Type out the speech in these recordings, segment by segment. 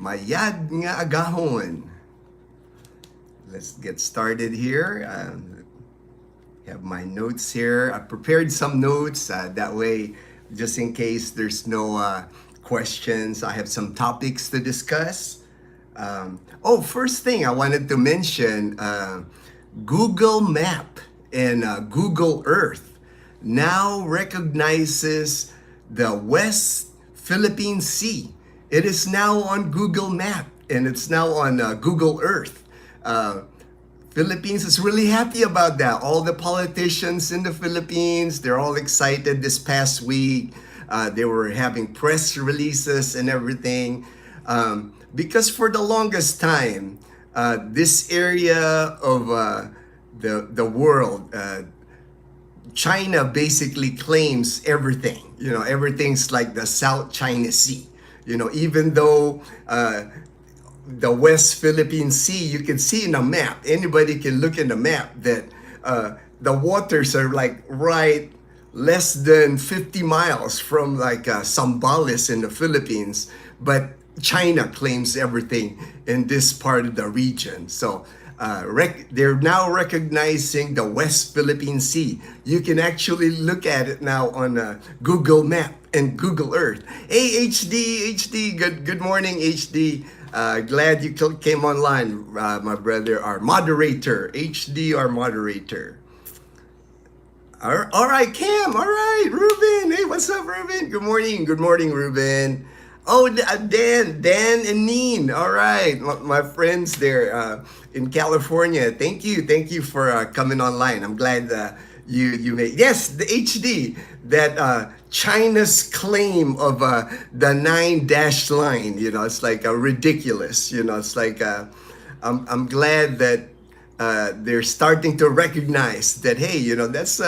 Mayad nga agahon. Let's get started here. Have my notes here. I prepared some notes. That way, just in case there's no questions, I have some topics to discuss. First thing I wanted to mention, Google Map and Google Earth now recognizes the West Philippine Sea. It is now on Google Map and it's now on Google Earth. Philippines is really happy about that. All the politicians in the Philippines, they're all excited this past week. They were having press releases and everything. Because for the longest time, this area of the world, China basically claims everything. You know, everything's like the South China Sea. You know, even though the West Philippine Sea, you can see in a map, anybody can look in the map that the waters are like right less than 50 miles from like Zambales in the Philippines, but China claims everything in this part of the region. So they're now recognizing the West Philippine Sea. You can actually look at it now on Google Map and Google Earth. Hey, HD, good morning, HD. Glad you came online, my brother, our moderator, HD, our moderator. All right, Cam, all right, Ruben. Hey, what's up, Ruben? Good morning, Ruben. Oh, Dan and Neen. All right, my friends there in California. Thank you for coming online. I'm glad you made, yes, the HD, that China's claim of the 9-dash line. You know, it's like ridiculous. You know, it's like I'm glad that they're starting to recognize that, hey, you know, that's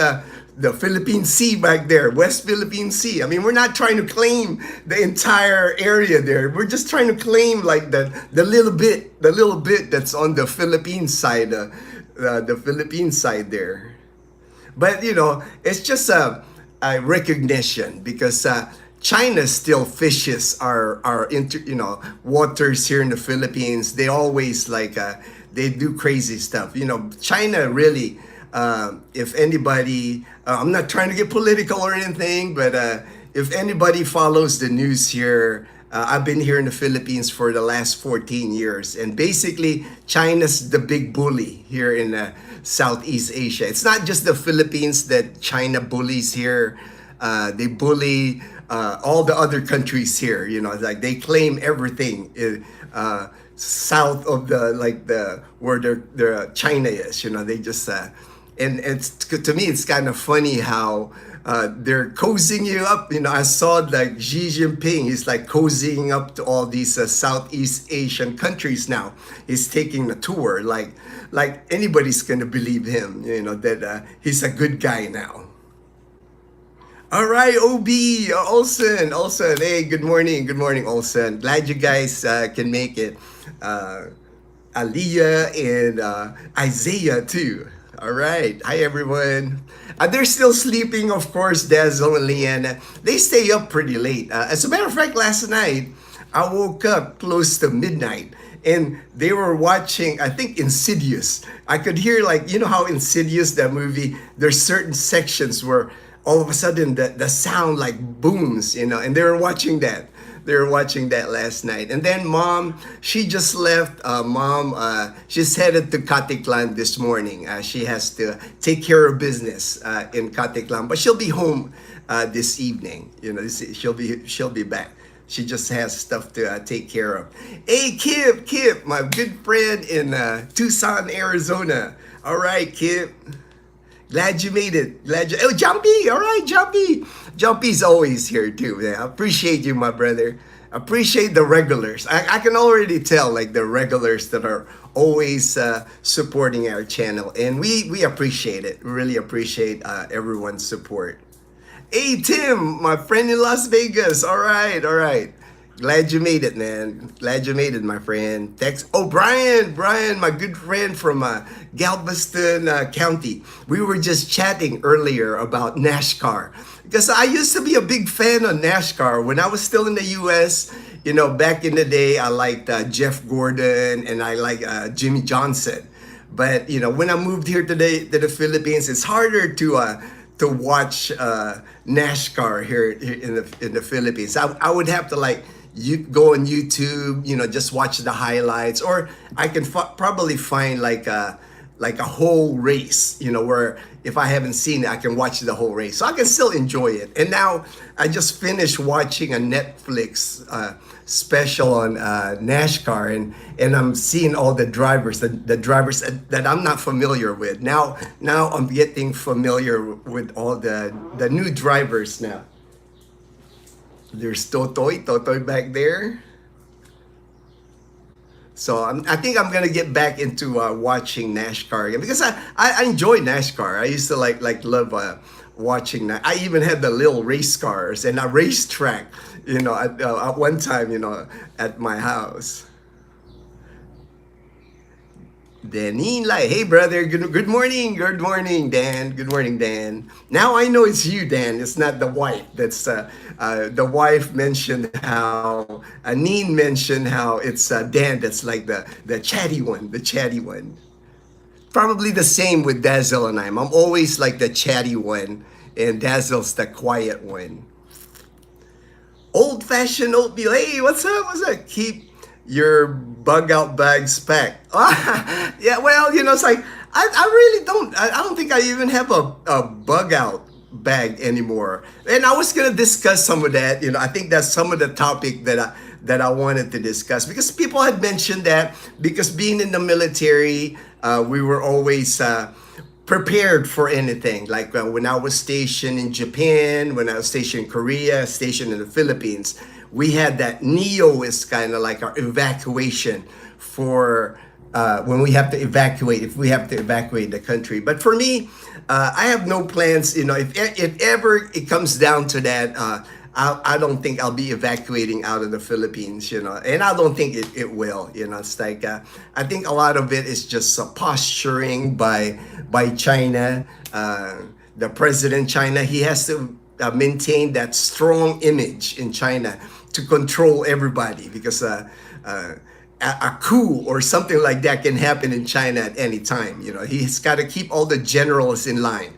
the Philippine Sea back there, West Philippine Sea. I mean, we're not trying to claim the entire area there. We're just trying to claim like the little bit that's on the Philippine side, the Philippine side there. But you know, it's just a recognition because China still fishes our waters here in the Philippines. They always like they do crazy stuff. You know, China really. If anybody, I'm not trying to get political or anything, but if anybody follows the news here, I've been here in the Philippines for the last 14 years, and basically China's the big bully here in Southeast Asia. It's not just the Philippines that China bullies here. They bully all the other countries here. You know, like they claim everything south of where their China is. You know, they just and it's, to me, it's kind of funny how they're cozying you up. You know, I saw like Xi Jinping, he's like cozying up to all these Southeast Asian countries now. He's taking a tour, like anybody's gonna believe him, you know, that he's a good guy now. All right, OB, Olsen, hey, good morning, Olsen. Glad you guys can make it. Aliyah and Isaiah too. All right. Hi, everyone. They're still sleeping, of course, Dazel and Leanna. They stay up pretty late. As a matter of fact, last night, I woke up close to midnight and they were watching, I think, Insidious. I could hear, like, you know how Insidious, that movie, there's certain sections where all of a sudden the sound like booms, you know, and they were watching that. They were watching that last night. And then mom, she just left. She's headed to Katiklan this morning. She has to take care of business in Katiklan, but she'll be home this evening. You know, she'll be back. She just has stuff to take care of. Hey, Kip, my good friend in Tucson, Arizona. All right, Kip. Glad you made it. Oh, Jumpy. All right, Jumpy. Jumpy's always here too. Man. I appreciate you, my brother. Appreciate the regulars. I can already tell, like, the regulars that are always supporting our channel, and we appreciate it. We really appreciate everyone's support. Hey, Tim, my friend in Las Vegas. All right. Glad you made it, man. Glad you made it, my friend. Brian, my good friend from Galveston County. We were just chatting earlier about NASCAR. Because I used to be a big fan of NASCAR when I was still in the U.S. back in the day, I liked Jeff Gordon and I like Jimmy Johnson. But when I moved here today to the Philippines, it's harder to watch NASCAR here in the Philippines. I would have to like you go on YouTube, just watch the highlights, or I can probably find like a whole race, where if I haven't seen it, I can watch the whole race. So I can still enjoy it. And now I just finished watching a Netflix special on NASCAR, and I'm seeing all the drivers, the drivers that I'm not familiar with. Now I'm getting familiar with all the new drivers now. There's Totoy back there. So I think I'm gonna get back into watching NASCAR again because I enjoy NASCAR. I used to love watching that. I even had the little race cars and a racetrack, at one time, at my house. Danin like, hey brother, good morning, Dan. Good morning, Dan. Now I know it's you, Dan. It's not the wife. That's the wife mentioned how Aneen mentioned how it's Dan. That's like the chatty one, the chatty one. Probably the same with Dazel and I'm always like the chatty one, and Dazel's the quiet one. Old fashioned oatmeal. Hey, what's up? What's up? Keep your bug out bags packed. Yeah, well, it's like I really don't. I don't think I even have a bug out bag anymore. And I was gonna discuss some of that. I think that's some of the topic that I wanted to discuss because people had mentioned that because being in the military, we were always prepared for anything. Like when I was stationed in Japan, when I was stationed in Korea, stationed in the Philippines, we had that NEO is kind of like our evacuation for when we have to evacuate, if we have to evacuate the country. But for me, I have no plans. If ever it comes down to that, I don't think I'll be evacuating out of the Philippines, and I don't think it will. It's like I think a lot of it is just posturing by China. The president China, he has to maintain that strong image in China to control everybody because a coup or something like that can happen in China at any time. He's got to keep all the generals in line.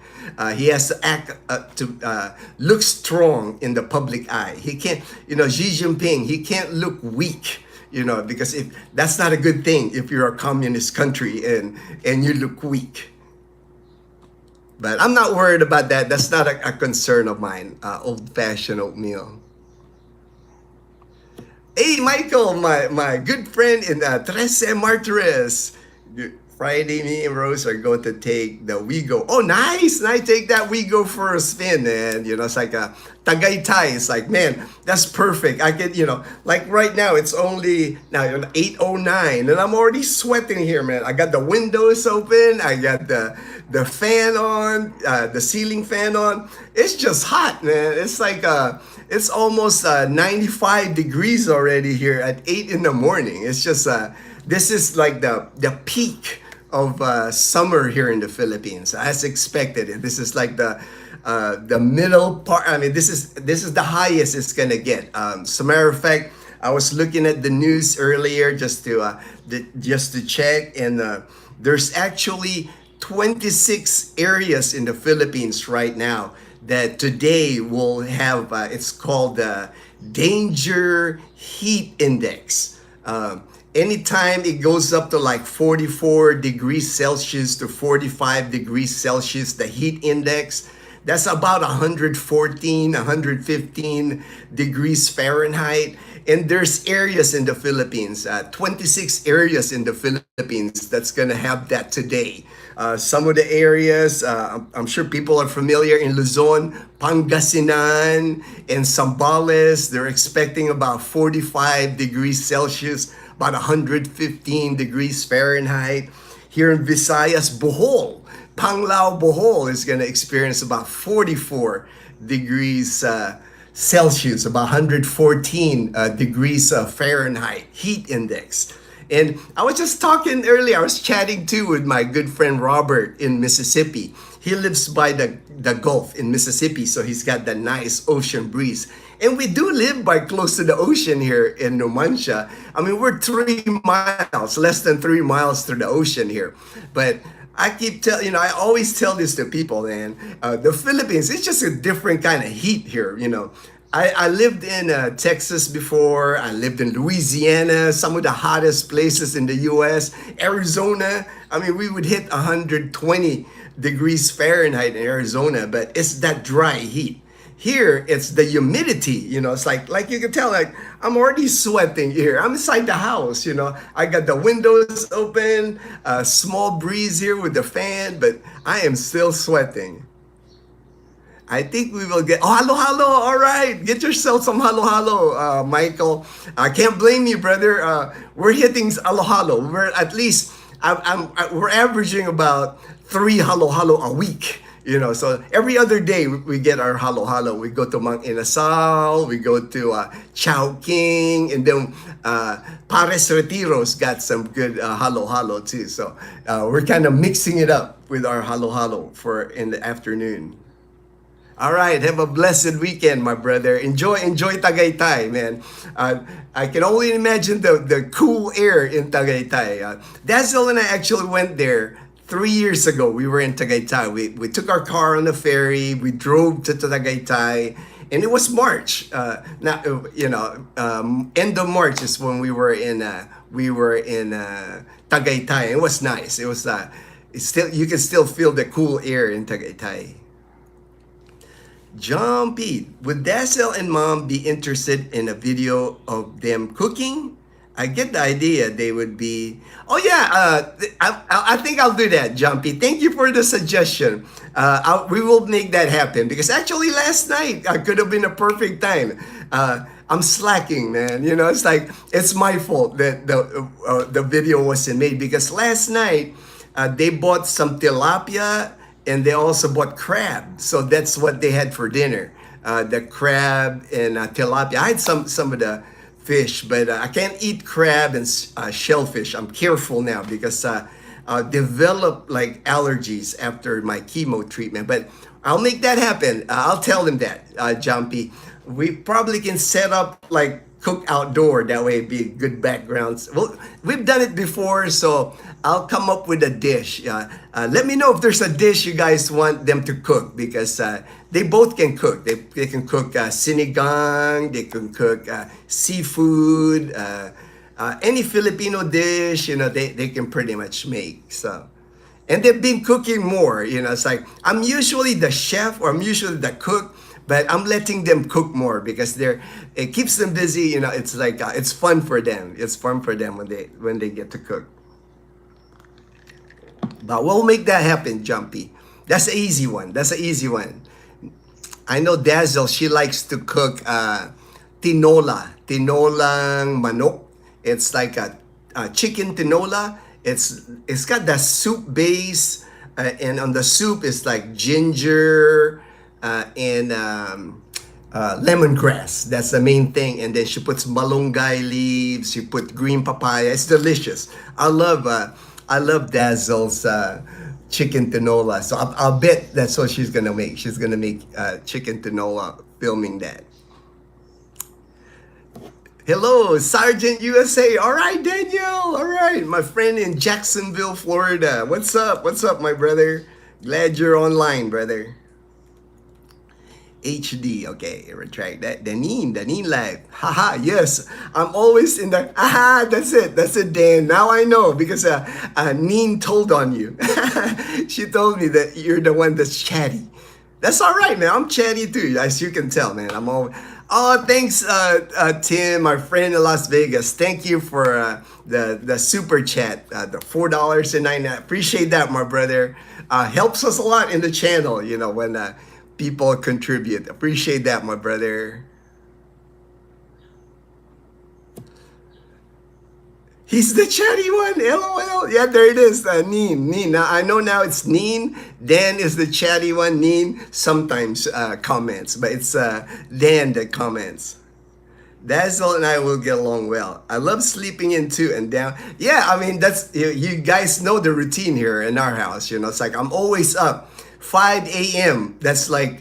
He has to act to look strong in the public eye. He can't, Xi Jinping, he can't look weak, because if that's not a good thing if you're a communist country and you look weak. But I'm not worried about that. That's not a concern of mine. Old-fashioned oatmeal. Hey, Michael, my good friend in Trece Martires. Friday, me and Rose are going to take the Wigo. Oh, nice. Take that Wigo for a spin, man. It's like a Tagaytay. It's like, man, that's perfect. I can, like right now, it's only now 8:09 and I'm already sweating here, man. I got the windows open. I got the fan on, the ceiling fan on. It's just hot, man. It's like, it's almost 95 degrees already here at 8 in the morning. It's just, this is like the peak of summer here in the Philippines, as expected. This is like the middle part. I mean, this is the highest it's gonna get. As a matter of fact, I was looking at the news earlier just to check, and there's actually 26 areas in the Philippines right now that today will have. It's called the danger heat index. Anytime it goes up to like 44 degrees Celsius to 45 degrees Celsius, the heat index, that's about 114, 115 degrees Fahrenheit. And there's areas in the Philippines, 26 areas in the Philippines that's gonna have that today. Some of the areas, I'm sure people are familiar in Luzon, Pangasinan, and Zambales, they're expecting about 45 degrees Celsius, about 115 degrees Fahrenheit. Here in Visayas, Bohol, Panglao, Bohol is going to experience about 44 degrees Celsius, about 114 degrees Fahrenheit heat index. And I was just talking earlier, I was chatting too with my good friend Robert in Mississippi. He lives by the Gulf in Mississippi, so he's got that nice ocean breeze. And we do live by close to the ocean here in Numancia. I mean, we're 3 miles, less than 3 miles to the ocean here. But I keep I always tell this to people, man. The Philippines, it's just a different kind of heat here, I lived in Texas before. I lived in Louisiana, some of the hottest places in the U.S. Arizona. I mean, we would hit 120 degrees Fahrenheit in Arizona, but it's that dry heat. Here, it's the humidity. It's like you can tell, like I'm already sweating here. I'm inside the house. I got the windows open, a small breeze here with the fan, but I am still sweating. I think we will get halo. All right, get yourself some halo, Michael. I can't blame you, brother. We're hitting halo. We're at least we're averaging about 3 halo a week. So every other day we get our halo. We go to Mang Inasal, we go to Chowking, and then Pares Retiros got some good halo too. So we're kind of mixing it up with our halo for in the afternoon. All right, have a blessed weekend, my brother. Enjoy Tagaytay, man. I can only imagine the cool air in Tagaytay. Dazel and I actually went there 3 years ago. We were in Tagaytay. We took our car on the ferry. We drove to Tagaytay, and it was March. End of March is when we were in Tagaytay. It was nice. It was you can still feel the cool air in Tagaytay. John P. Would Dazel and Mom be interested in a video of them cooking? I get the idea they would be. Oh yeah, I think I'll do that, John P. Thank you for the suggestion. We will make that happen because actually last night could have been a perfect time. I'm slacking, man. It's like it's my fault that the video wasn't made because last night they bought some tilapia. And they also bought crab, so that's what they had for dinner. The crab and tilapia. I had some of the fish, but I can't eat crab and shellfish. I'm careful now because I developed like allergies after my chemo treatment. But I'll make that happen. I'll tell them that, Jumpy. We probably can set up like cook outdoor. That way it'd be good backgrounds. Well, we've done it before, so I'll come up with a dish. Let me know if there's a dish you guys want them to cook because they both can cook. They can cook sinigang, they can cook seafood, any Filipino dish, they can pretty much make. So, and they've been cooking more. It's like I'm usually the chef or I'm usually the cook. But I'm letting them cook more because it keeps them busy. It's like it's fun for them. It's fun for them when they get to cook. But we'll make that happen, Jumpy. That's an easy one. I know Dazel, she likes to cook tinolang manok. It's like a chicken tinola. It's got that soup base, and on the soup it's like ginger. And lemongrass. That's the main thing. And then she puts malunggay leaves. She put green papaya. It's delicious. I love Dazel's chicken tinola. So I'll bet that's what she's gonna make. She's gonna make chicken tinola. Filming that. Hello, Sergeant USA. All right, Daniel. All right, my friend in Jacksonville, Florida. What's up? What's up, my brother? Glad you're online, brother. HD, okay, retract that. Danine live. Haha, yes. I'm always in the, that's it, Dan. Now I know because Neen told on you. She told me that you're the one that's chatty. That's all right, man. I'm chatty too, as you can tell, man. I'm all, oh, thanks, Tim, my friend in Las Vegas. Thank you for the super chat, the $4.09. Appreciate that, my brother. Helps us a lot in the channel, when people contribute. Appreciate that, my brother. He's the chatty one. LOL. Yeah, there it is. Neen. Now I know now it's Neen. Dan is the chatty one. Neen sometimes comments, but it's Dan that comments. Dazel and I will get along well. I love sleeping in too and down. Yeah, I mean that's you guys know the routine here in our house. It's like I'm always up. 5 a.m. That's like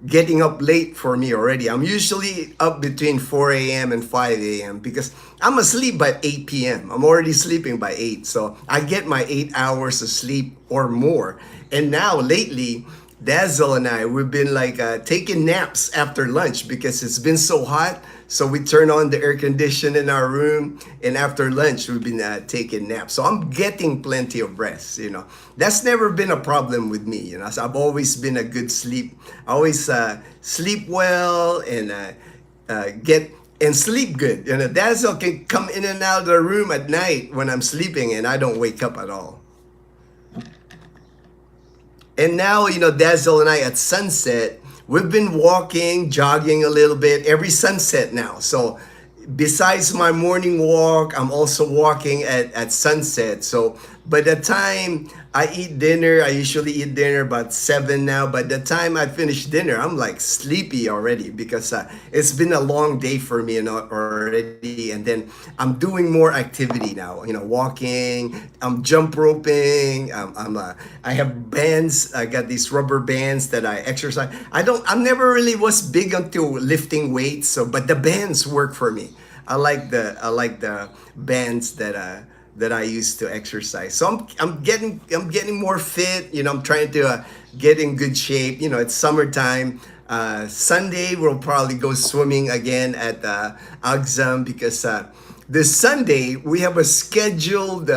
getting up late for me already. I'm usually up between 4 a.m. and 5 a.m. because I'm asleep by 8 p.m. I'm already sleeping by 8. So I get my 8 hours of sleep or more. And now lately, Dazzle and I, we've been like taking naps after lunch because it's been so hot. So we turn on the air condition in our room, and after lunch we've been taking naps. So I'm getting plenty of rest. That's never been a problem with me. So I've always been a good sleep. I always sleep well and get and sleep good. Dazzle can come in and out of the room at night when I'm sleeping, and I don't wake up at all. And now, Dazzle and I at sunset, we've been walking, jogging a little bit every sunset now. So besides my morning walk, I'm also walking at sunset. So by the time I eat dinner, I usually eat dinner about 7 now. By the time I finish dinner, I'm like sleepy already because it's been a long day for me already. And then I'm doing more activity now, walking, I'm jump roping, I have bands, I got these rubber bands that I exercise. I never really was big into lifting weights, but the bands work for me. I like the bands that I used to exercise. So I'm getting more fit. I'm trying to get in good shape. It's summertime. Sunday we'll probably go swimming again at Agzam because this Sunday we have a scheduled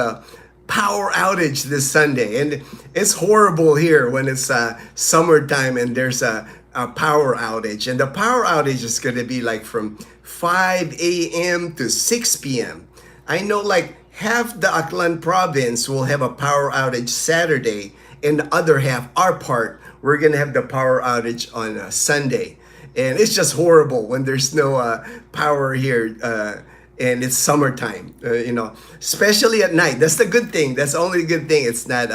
power outage this Sunday, and it's horrible here when it's summertime and there's a power outage. And the power outage is going to be like from 5 a.m. to 6 p.m. I know like half the Aklan province will have a power outage Saturday, and the other half, our part, we're going to have the power outage on Sunday. And it's just horrible when there's no power here and it's summertime, especially at night. That's the good thing. That's the only good thing. It's not,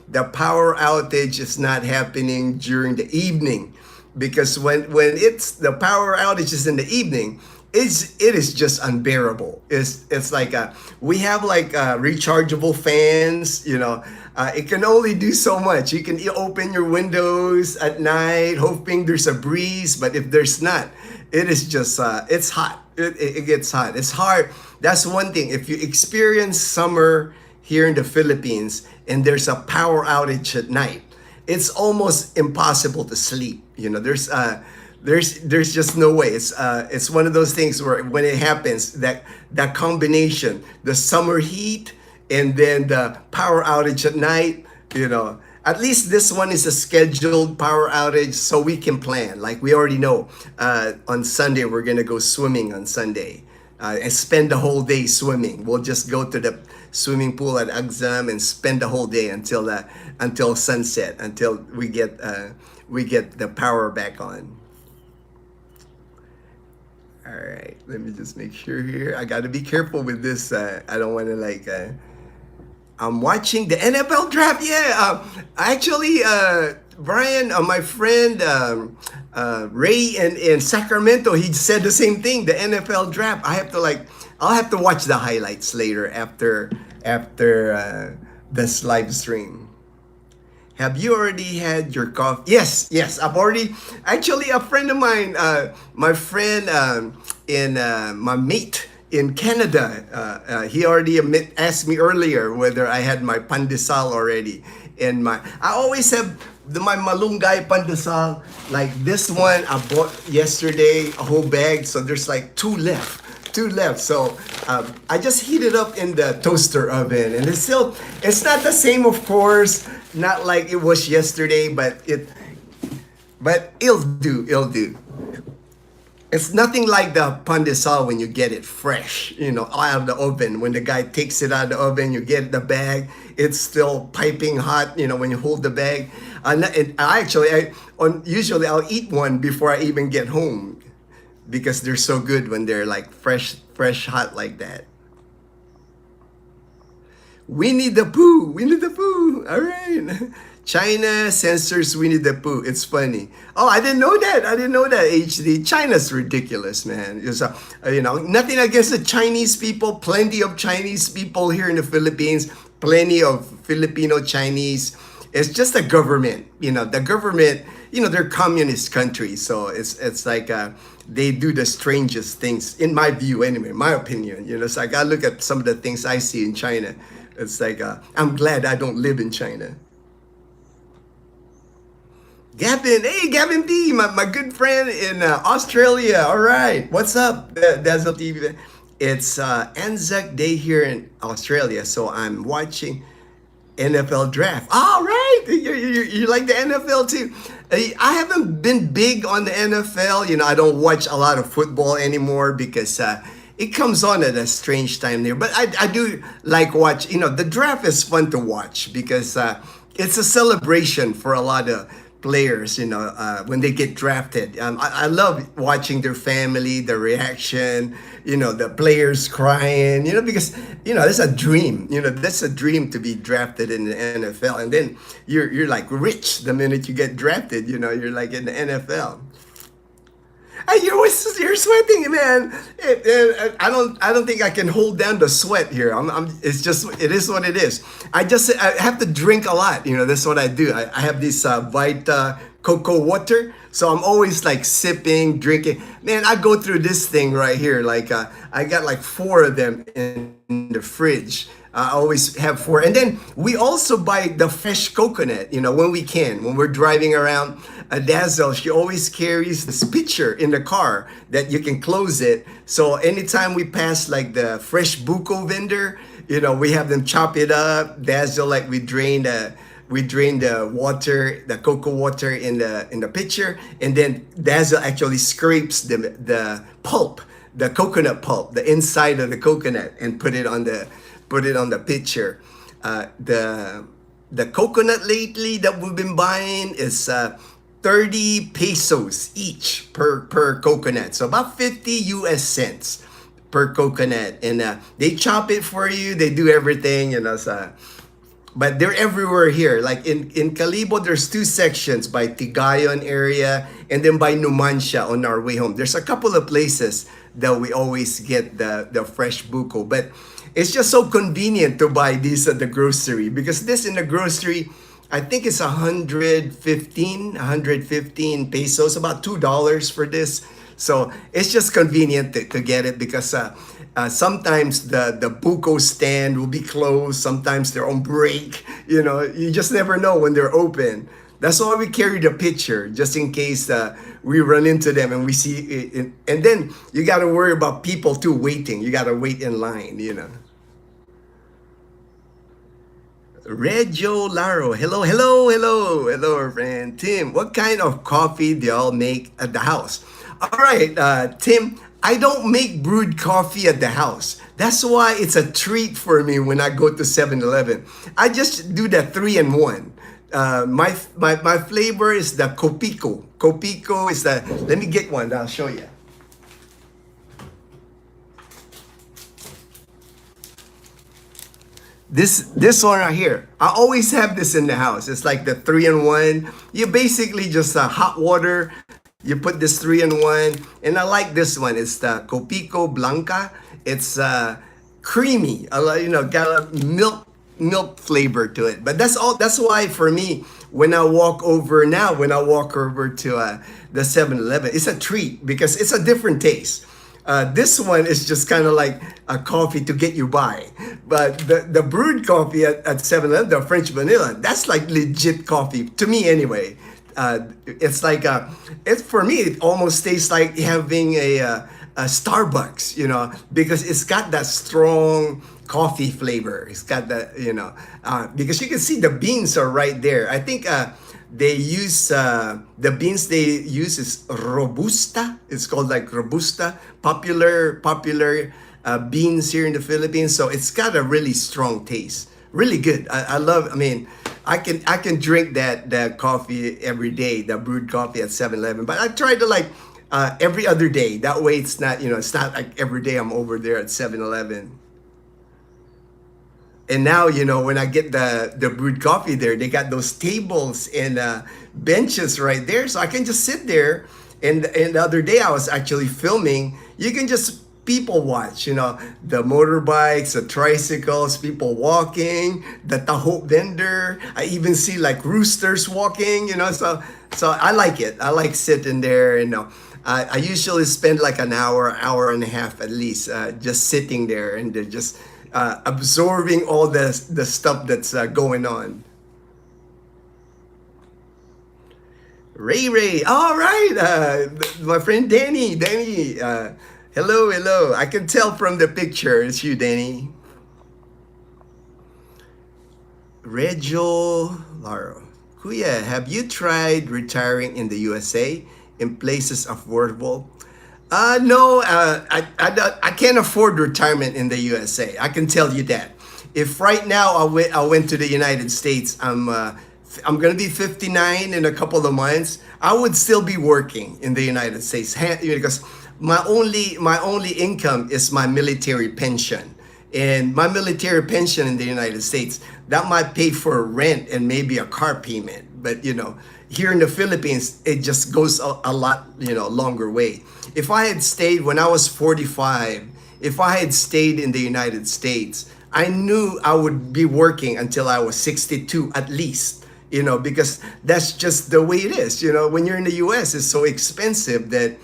the power outage is not happening during the evening, because when it's the power outage is in the evening, it is just unbearable. It's like we have like rechargeable fans. It can only do so much. You can open your windows at night, hoping there's a breeze. But if there's not, it is just it's hot. It gets hot. It's hard. That's one thing. If you experience summer here in the Philippines and there's a power outage at night, it's almost impossible to sleep. There's just no way. It's one of those things where when it happens, that combination, the summer heat and then the power outage at night, at least this one is a scheduled power outage, so we can plan. Like we already know, on Sunday we're gonna go swimming on Sunday and spend the whole day swimming. We'll just go to the swimming pool at Agzam and spend the whole day until sunset, until we get the power back on. All right, let me just make sure here. I got to be careful with this. I don't want to I'm watching the NFL draft. Yeah, actually, Brian, my friend Ray in Sacramento, he said the same thing. The NFL draft. I'll have to watch the highlights later after this live stream. Have you already had your coffee? Yes, I've already. Actually, a friend of mine, my friend my mate in Canada, he already asked me earlier whether I had my pandesal already. I always have my malunggay pandesal. Like this one, I bought yesterday, a whole bag. So there's like two left. So I just heat it up in the toaster oven, and it's not the same, of course, not like it was yesterday, but it'll do. It's nothing like the pandesal when you get it fresh, out of the oven. When the guy takes it out of the oven, you get the bag, it's still piping hot, when you hold the bag. Usually I'll eat one before I even get home, because they're so good when they're like fresh hot like that. Winnie the Pooh. All right. China censors Winnie the Pooh. It's funny. Oh, I didn't know that. HD. China's ridiculous, man. Nothing against the Chinese people. Plenty of Chinese people here in the Philippines. Plenty of Filipino Chinese. It's just the government. The government, they're communist countries, so it's like they do the strangest things, in my view anyway, my opinion. So I gotta look at some of the things I see in China. It's like I'm glad I don't live in China. Gavin, hey Gavin B, my good friend in Australia. All right, what's up, Dazel TV? It's Anzac Day here in Australia, so I'm watching NFL draft. All right, you like the NFL too? I haven't been big on the NFL. I don't watch a lot of football anymore because it comes on at a strange time there. But I do like watch. The draft is fun to watch because it's a celebration for a lot of players, when they get drafted. I love watching their family, the reaction, the players crying, because, that's a dream, that's a dream to be drafted in the NFL. And then you're like rich the minute you get drafted, you're like in the NFL. Hey, you're sweating, man. I don't think I can hold down the sweat here. It is what it is. I have to drink a lot. That's what I do. I have this Vita cocoa water, so I'm always like sipping, drinking. Man, I go through this thing right here. Like I got like 4 of them in the fridge. I always have 4. And then we also buy the fresh coconut, when we can. When we're driving around, Dazel, she always carries this pitcher in the car that you can close it. So anytime we pass like the fresh buko vendor, we have them chop it up. Dazel, like we drain the water, the cocoa water in the pitcher. And then Dazel actually scrapes the pulp, the coconut pulp, the inside of the coconut, and put it on the pitcher. The coconut lately that we've been buying is 30 pesos each per coconut, so about 50 US cents per coconut. And they chop it for you, they do everything, so, but they're everywhere here. Like in Calibo, there's 2 sections, by Tigayon area and then by Numancia on our way home. There's a couple of places that we always get the fresh buko, but it's just so convenient to buy these at the grocery, because this in the grocery, I think it's 115 pesos, about $2 for this. So it's just convenient to get it, because sometimes the buko stand will be closed, sometimes they're on break. You just never know when they're open. That's why we carry the pitcher, just in case we run into them and we see it. And then you got to worry about people too waiting. You got to wait in line, Reggio Laro, hello, friend. Tim, what kind of coffee do y'all make at the house? All right, Tim, I don't make brewed coffee at the house. That's why it's a treat for me when I go to 7-Eleven. I just do the 3-in-1. My flavor is the Copico. Copico is let me get one, I'll show you. This one right here, I always have this in the house. It's like the 3-in-1. You basically just hot water. You put this 3-in-1, and I like this one. It's the Copico Blanca. It's creamy. Got a milk flavor to it. But that's all. That's why for me, when I walk over to the 7-Eleven, it's a treat because it's a different taste. This one is just kind of like a coffee to get you by. But the brewed coffee at 7-Eleven, the French vanilla, that's like legit coffee, to me anyway. It's like, for me, it almost tastes like having a Starbucks, because it's got that strong coffee flavor. It's got that, because you can see the beans are right there. I think they use the beans they use is Robusta. It's called like Robusta, popular beans here in the Philippines. So it's got a really strong taste, really good. I love. I mean, I can drink that coffee every day, the brewed coffee at 7-Eleven. But I try to like every other day. That way, it's not it's not like every day I'm over there at 7-Eleven. And now, when I get the brewed coffee there, they got those tables and benches right there. So I can just sit there. And the other day I was actually filming. You can just people watch, the motorbikes, the tricycles, people walking, the taho vendor. I even see like roosters walking, so I like it. I like sitting there, I usually spend like an hour and a half at least, just sitting there and just absorbing all the stuff that's going on. Ray, all right, my friend Danny, hello. I can tell from the picture it's you, Danny. Reggio Laro, Kuya, have you tried retiring in the USA in places affordable? No, I can't afford retirement in the USA. I can tell you that. If right now I went to the United States, I'm gonna be 59 in a couple of months. I would still be working in the United States because my only income is my military pension, and my military pension in the United States that might pay for rent and maybe a car payment. But here in the Philippines, it just goes a lot longer way. If I had stayed when I was 45, if I had stayed in the United States, I knew I would be working until I was 62 at least. Because that's just the way it is. When you're in the US, it's so expensive that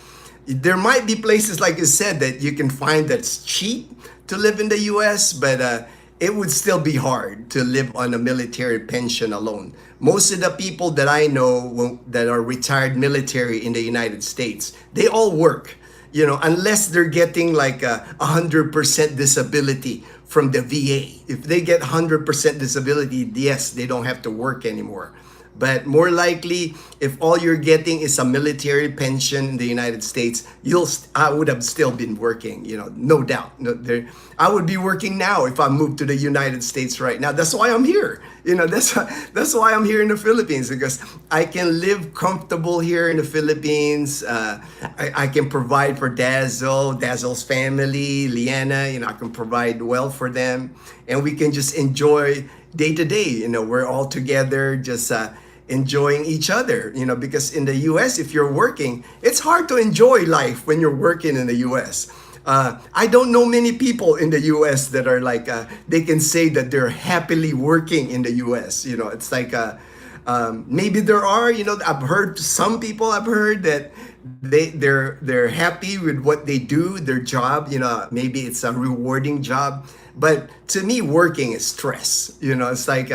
there might be places, like you said, that you can find that's cheap to live in the US, but it would still be hard to live on a military pension alone. Most of the people that I know that are retired military in the United States, they all work, unless they're getting like 100% disability from the VA. If they get 100% disability, yes, they don't have to work anymore. But more likely, if all you're getting is a military pension in the United States, I would have still been working, no doubt. I would be working now if I moved to the United States right now. That's why I'm here. That's why I'm here in the Philippines, because I can live comfortable here in the Philippines. I can provide for Dazel's family, Liana. I can provide well for them, and we can just enjoy day to day. We're all together, just enjoying each other. Because in the U.S., if you're working, it's hard to enjoy life when you're working in the U.S. I don't know many people in the U.S. that are like they can say that they're happily working in the U.S. It's like maybe there are. I've heard some people. I've heard that they're happy with what they do, their job. Maybe it's a rewarding job. But to me, working is stress. It's like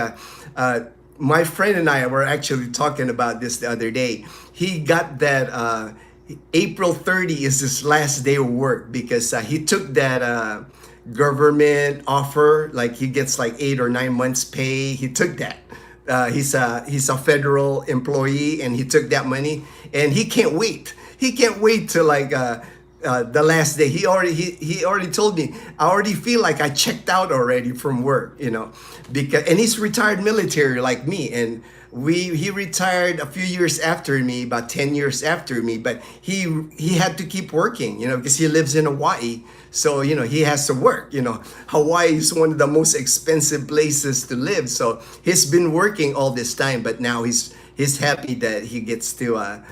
my friend and I were actually talking about this the other day. He got that April 30 is his last day of work because he took that government offer. Like he gets like 8 or 9 months pay. He took that. He's a federal employee, and he took that money, and he can't wait. He can't wait to like the last day. He already told me, I already feel like I checked out already from work, because, and he's retired military like me, and he retired a few years after me, about 10 years after me, but he had to keep working, because he lives in Hawaii. So, he has to work. Hawaii is one of the most expensive places to live. So he's been working all this time, but now he's happy that he gets to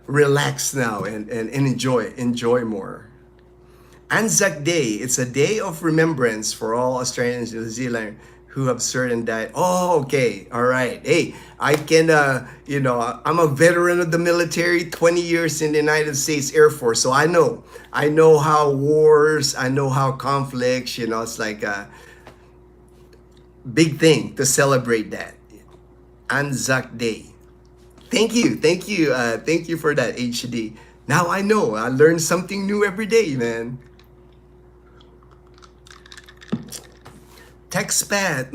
relax now and enjoy more. Anzac Day, it's a day of remembrance for all Australians and New Zealanders who have served and died. Oh, okay, all right. Hey, I can, I'm a veteran of the military, 20 years in the United States Air Force, so I know how wars, I know how conflicts, it's like a big thing to celebrate that. Anzac Day. Thank you for that, HD. Now I know, I learn something new every day, man. Expat,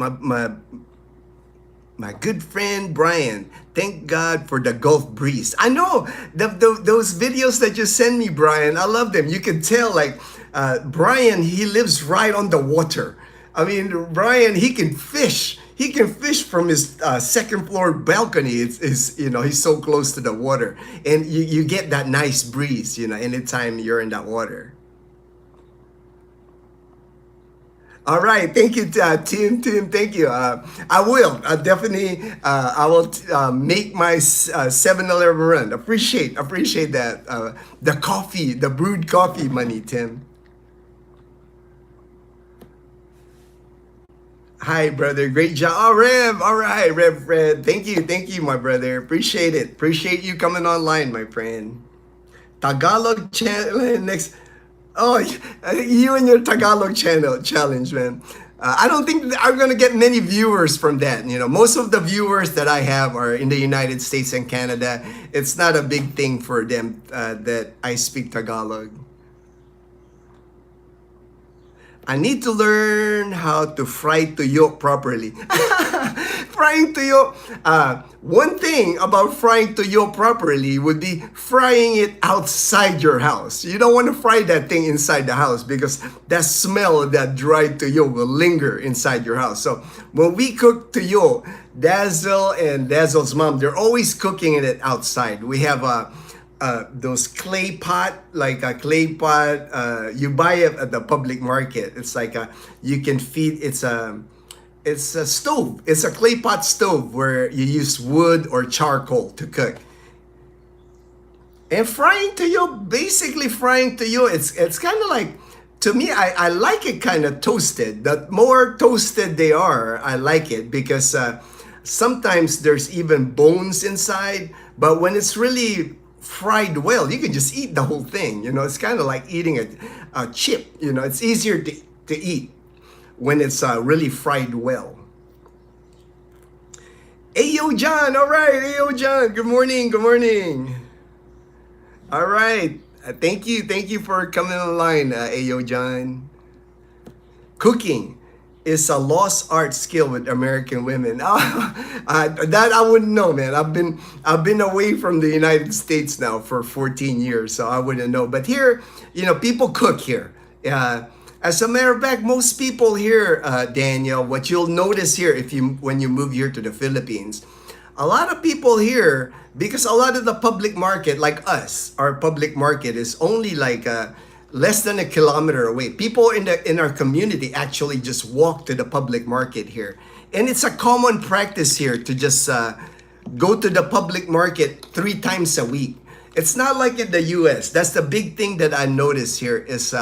my good friend Brian. Thank God for the Gulf breeze. I know those videos that you send me, Brian. I love them. You can tell, like Brian, he lives right on the water. I mean, Brian, he can fish. He can fish from his second floor balcony. He's so close to the water, and you get that nice breeze. Anytime you're in that water. All right, thank you, Tim. Thank you. I will definitely. I will make my 7-Eleven run. Appreciate that. The coffee, the brewed coffee money, Tim. Hi, brother. Great job. Oh, Rev. All right, Rev Fred. Thank you, my brother. Appreciate it. Appreciate you coming online, my friend. Tagalog channel next. Oh, you and your Tagalog channel challenge, man. I don't think I'm gonna get many viewers from that. You know, most of the viewers that I have are in the United States and Canada. It's not a big thing for them that I speak Tagalog. I need to learn how to fry tuyo properly. Frying tuyo. One thing about frying tuyo properly would be frying it outside your house. You don't want to fry that thing inside the house because that smell of that dried tuyo will linger inside your house. So when we cook tuyo, Dazel and Dazel's mom, they're always cooking it outside. We have those clay pot, like a clay pot, you buy it at the public market. It's like you can feed, it's a stove. It's a clay pot stove where you use wood or charcoal to cook. And frying tuyo, basically frying tuyo, it's kind of like, to me, I like it kind of toasted. The more toasted they are, I like it because sometimes there's even bones inside. But when it's really fried well, you can just eat the whole thing. You know, it's kind of like eating a chip. You know, it's easier to eat when it's really fried well. Ayo John, all right, Ayo John, good morning, good morning. All right, thank you for coming online, Ayo John. Cooking is a lost art skill with American women. That I wouldn't know, man. I've been away from the United States now for 14 years, so I wouldn't know. But here, you know, people cook here. As a matter of fact, most people here, Daniel, what you'll notice here when you move here to the Philippines, a lot of people here, because a lot of the public market, like us, our public market is only like less than a kilometer away. People in our community actually just walk to the public market here. And it's a common practice here to just go to the public market 3 times a week. It's not like in the US. That's the big thing that I notice here is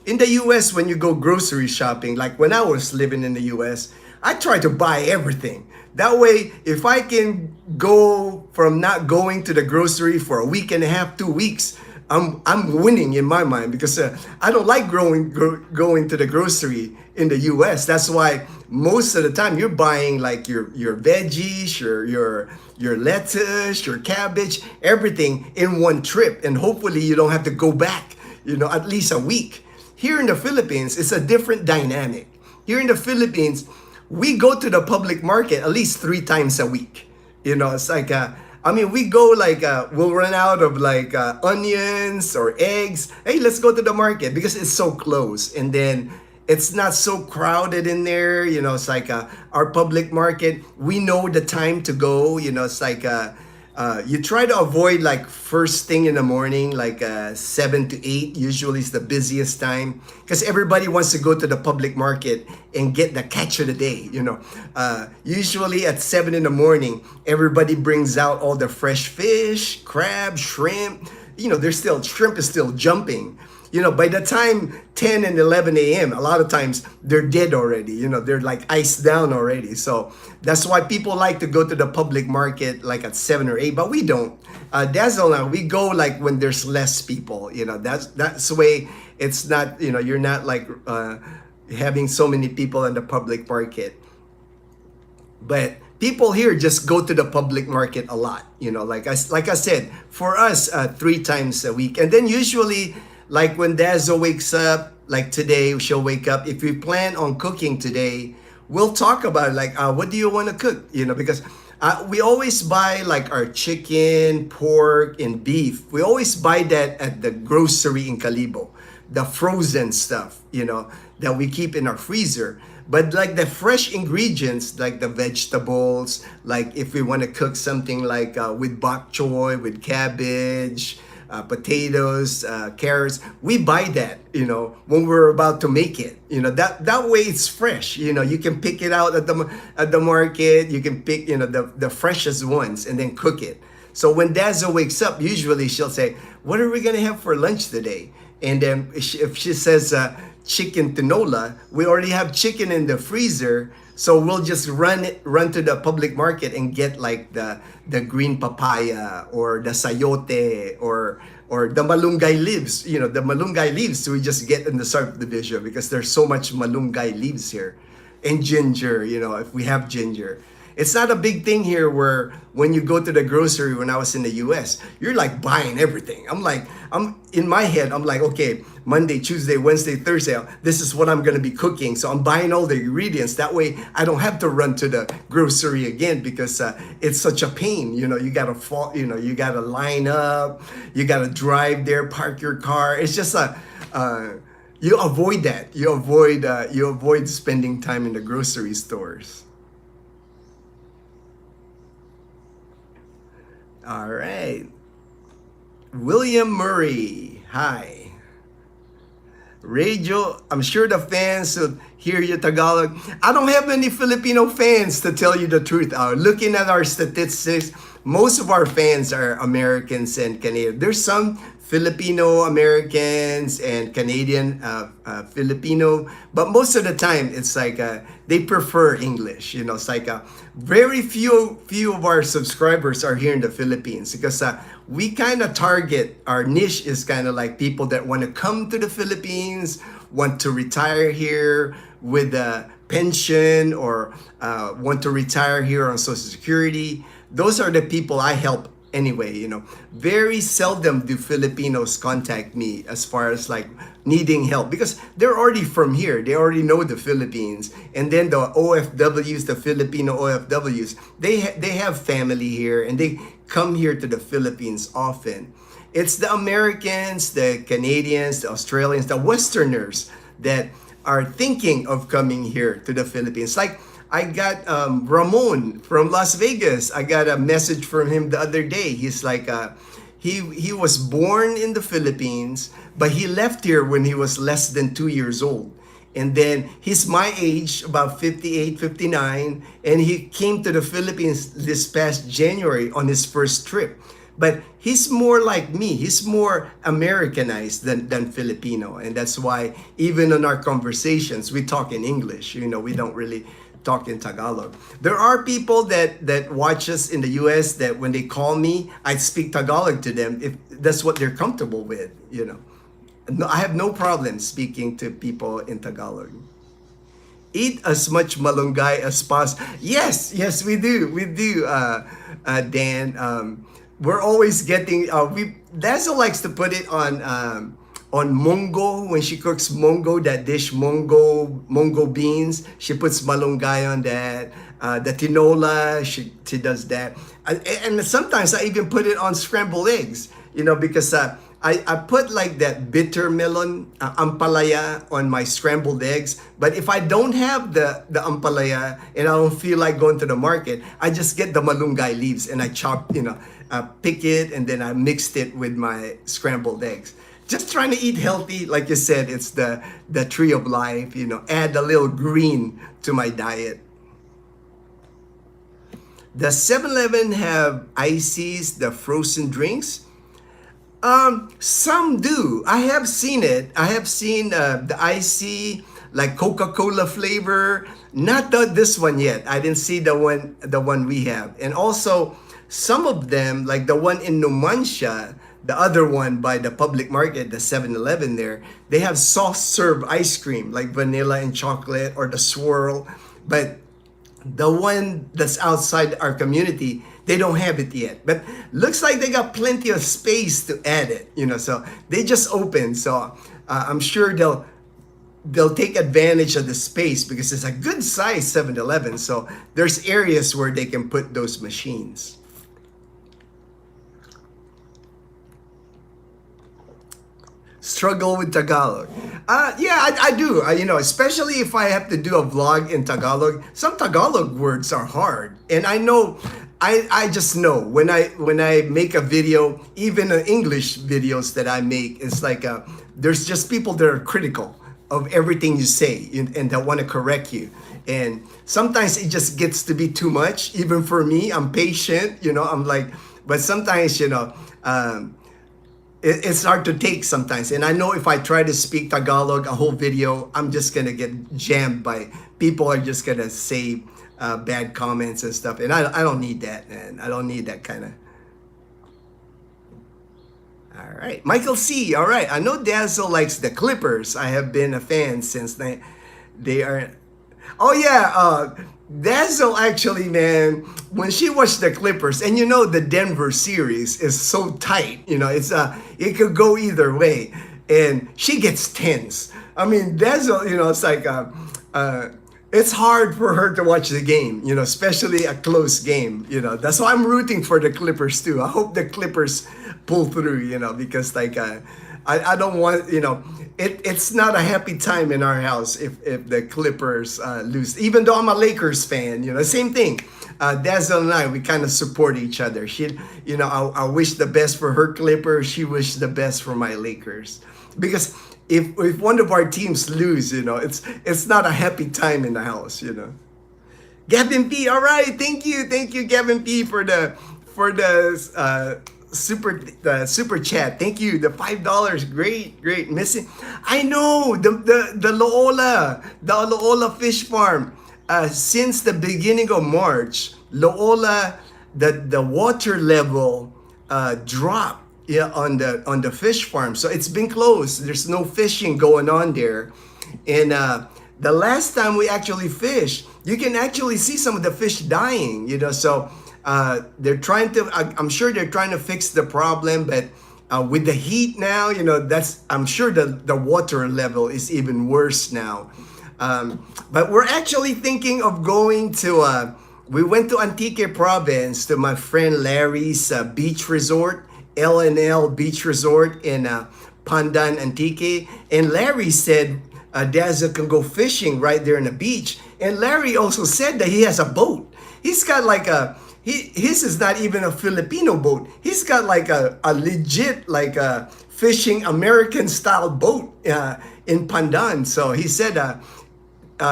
in the US, when you go grocery shopping, like when I was living in the US, I try to buy everything. That way, if I can go from not going to the grocery for a week and a half, 2 weeks, I'm winning in my mind because I don't like going to the grocery in the US. That's why most of the time you're buying like your veggies, your lettuce, your cabbage, everything in one trip, and hopefully you don't have to go back, you know, at least a week. Here in the Philippines, it's a different dynamic. Here in the Philippines, we go to the public market at least 3 times a week. You know, it's like we go like, we'll run out of like onions or eggs. Hey, let's go to the market because it's so close. And then it's not so crowded in there. You know, it's like our public market, we know the time to go. You know, it's like you try to avoid like first thing in the morning, like 7 to 8 usually is the busiest time because everybody wants to go to the public market and get the catch of the day. You know, usually at 7 in the morning, everybody brings out all the fresh fish, crab, shrimp. You know, shrimp is still jumping. You know, by the time 10 and 11 a.m., a lot of times they're dead already. You know, they're like iced down already. So that's why people like to go to the public market like at 7 or 8, but we don't. Dazzle now, we go like when there's less people. You know, that's the way it's not, you know, you're not like having so many people in the public market. But people here just go to the public market a lot. You know, like I said, for us, 3 times a week. And then usually, like when Dazzle wakes up, like today, she'll wake up. If we plan on cooking today, we'll talk about it, like, what do you want to cook? You know, because we always buy like our chicken, pork, and beef. We always buy that at the grocery in Calibo, the frozen stuff, you know, that we keep in our freezer. But like the fresh ingredients, like the vegetables, like if we want to cook something like with bok choy, with cabbage, potatoes, carrots, we buy that, you know, when we're about to make it. You know, that way it's fresh. You know, you can pick it out at the market. You can pick, you know, the freshest ones and then cook it. So when Dazzle wakes up, usually she'll say, "What are we gonna have for lunch today?" And then if she says chicken tinola, we already have chicken in the freezer. So we'll just run to the public market and get like the green papaya or the sayote or the malunggay leaves. You know, the malunggay leaves we just get in the subdivision because there's so much malunggay leaves here. And ginger, you know, if we have ginger. It's not a big thing here where when you go to the grocery when I was in the US, you're like buying everything. I'm in my head, I'm like, okay, Monday, Tuesday, Wednesday, Thursday, this is what I'm gonna be cooking. So I'm buying all the ingredients. That way I don't have to run to the grocery again because it's such a pain. You know, you gotta fall, you know, you gotta line up, you gotta drive there, park your car. It's just you avoid that. You avoid spending time in the grocery stores. All right. William Murray. Hi. Radio, I'm sure the fans will hear you Tagalog. I don't have any Filipino fans to tell you the truth. Looking at our statistics, most of our fans are Americans and Canadians. There's some Filipino Americans and Canadian Filipino, but most of the time it's like they prefer English. You know, it's like very few of our subscribers are here in the Philippines because we kind of target, our niche is kind of like people that want to come to the Philippines, want to retire here with a pension or want to retire here on Social Security. Those are the people I help anyway. You know, very seldom do Filipinos contact me as far as like needing help because they're already from here. They already know the Philippines. And then the OFWs, the Filipino OFWs, they have family here and they come here to the Philippines often. It's the Americans, the Canadians, the Australians, the Westerners that are thinking of coming here to the Philippines. Like I got Ramon from Las Vegas. I got a message from him the other day. He's like, he was born in the Philippines, but he left here when he was less than 2 years old. And then he's my age, about 58, 59, and he came to the Philippines this past January on his first trip. But he's more like me. He's more Americanized than Filipino. And that's why even in our conversations, we talk in English. You know, we don't really talk in Tagalog. There are people that watch us in the US that when they call me, I speak Tagalog to them if that's what they're comfortable with, you know. No, I have no problem speaking to people in Tagalog. Eat as much malunggay as possible. Yes, we do. We do, Dan. We're always getting, Dazel likes to put it on mongo when she cooks mongo, that dish mongo beans. She puts malunggay on that. The tinola, she does that. And sometimes I even put it on scrambled eggs, you know, because I put like that bitter melon, ampalaya on my scrambled eggs. But if I don't have the ampalaya and I don't feel like going to the market, I just get the malunggay leaves and I chop, you know, pick it and then I mixed it with my scrambled eggs. Just trying to eat healthy. Like you said, it's the tree of life, you know, add a little green to my diet. Does 7-Eleven have ices, the frozen drinks? Some do. I have seen it. I have seen the icy, like Coca-Cola flavor. Not this one yet. I didn't see the one we have. And also, some of them, like the one in Numancia, the other one by the public market, the 7-Eleven there, they have soft serve ice cream, like vanilla and chocolate or the swirl. But the one that's outside our community, they don't have it yet. But looks like they got plenty of space to add it, you know, so they just opened. So I'm sure they'll take advantage of the space because it's a good size 7-Eleven. So there's areas where they can put those machines. Struggle with Tagalog. Yeah, I do. You know, especially if I have to do a vlog in Tagalog. Some Tagalog words are hard, and I know, I just know when I make a video, even English videos that I make, it's like there's just people that are critical of everything you say and that want to correct you, and sometimes it just gets to be too much. Even for me, I'm patient. You know, I'm like, but sometimes, you know. it's hard to take sometimes. And I know if I try to speak Tagalog a whole video, I'm just gonna get jammed by people are just gonna say bad comments and stuff. And I don't need that, man. I don't need that kind of. All right, Michael C. All right, I know Dazzle likes the Clippers. I have been a fan since they are. Oh yeah, Dazzle actually, man. When she watched the Clippers, and you know the Denver series is so tight. You know, it could go either way, and she gets tense. I mean, Dazzle, you know, it's like it's hard for her to watch the game. You know, especially a close game. You know, that's why I'm rooting for the Clippers too. I hope the Clippers pull through. You know, because like I don't want, you know, it's not a happy time in our house if the Clippers lose. Even though I'm a Lakers fan, you know, same thing. Dazzle and I, we kind of support each other. She, you know, I wish the best for her Clippers. She wished the best for my Lakers. Because if one of our teams lose, you know, it's not a happy time in the house, you know. Gavin P, all right, thank you, Gavin P for the super chat. Thank you. The $5. Great. Missing. I know the Loola fish farm. Since the beginning of March, Loola, the water level dropped, yeah, on the fish farm. So it's been closed. There's no fishing going on there. And the last time we actually fished, you can actually see some of the fish dying, you know. So they're trying to, I'm sure they're trying to fix the problem, but with the heat now, you know, I'm sure the water level is even worse now. But we're actually thinking of going to, we went to Antique Province to my friend Larry's beach resort, L&L Beach Resort in Pandan, Antique. And Larry said Dazzle can go fishing right there in the beach. And Larry also said that he has a boat. He's got like his is not even a Filipino boat. He's got like a legit like a fishing American style boat in Pandan. So he said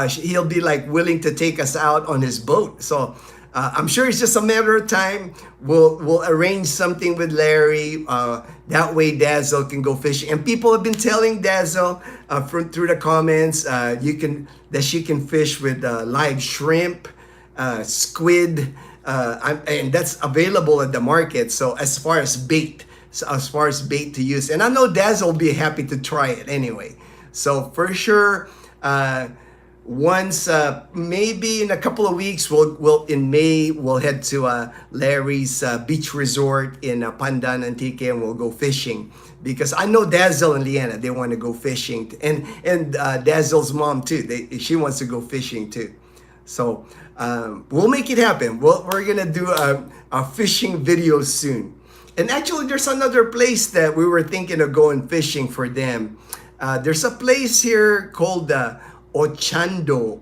he'll be like willing to take us out on his boat. So I'm sure it's just a matter of time. We'll arrange something with Larry. That way Dazzle can go fishing. And people have been telling Dazzle through the comments that she can fish with live shrimp, squid, and that's available at the market. So as far as bait to use, and I know Dazzle will be happy to try it anyway. So for sure, once maybe in a couple of weeks, in May we'll head to Larry's beach resort in Pandan, Antique, and we'll go fishing. Because I know Dazzle and Leanna, they want to go fishing, and Dazzle's mom too. She wants to go fishing too. So we'll make it happen. We're gonna do a fishing video soon. And actually, there's another place that we were thinking of going fishing for them. There's a place here called Ochando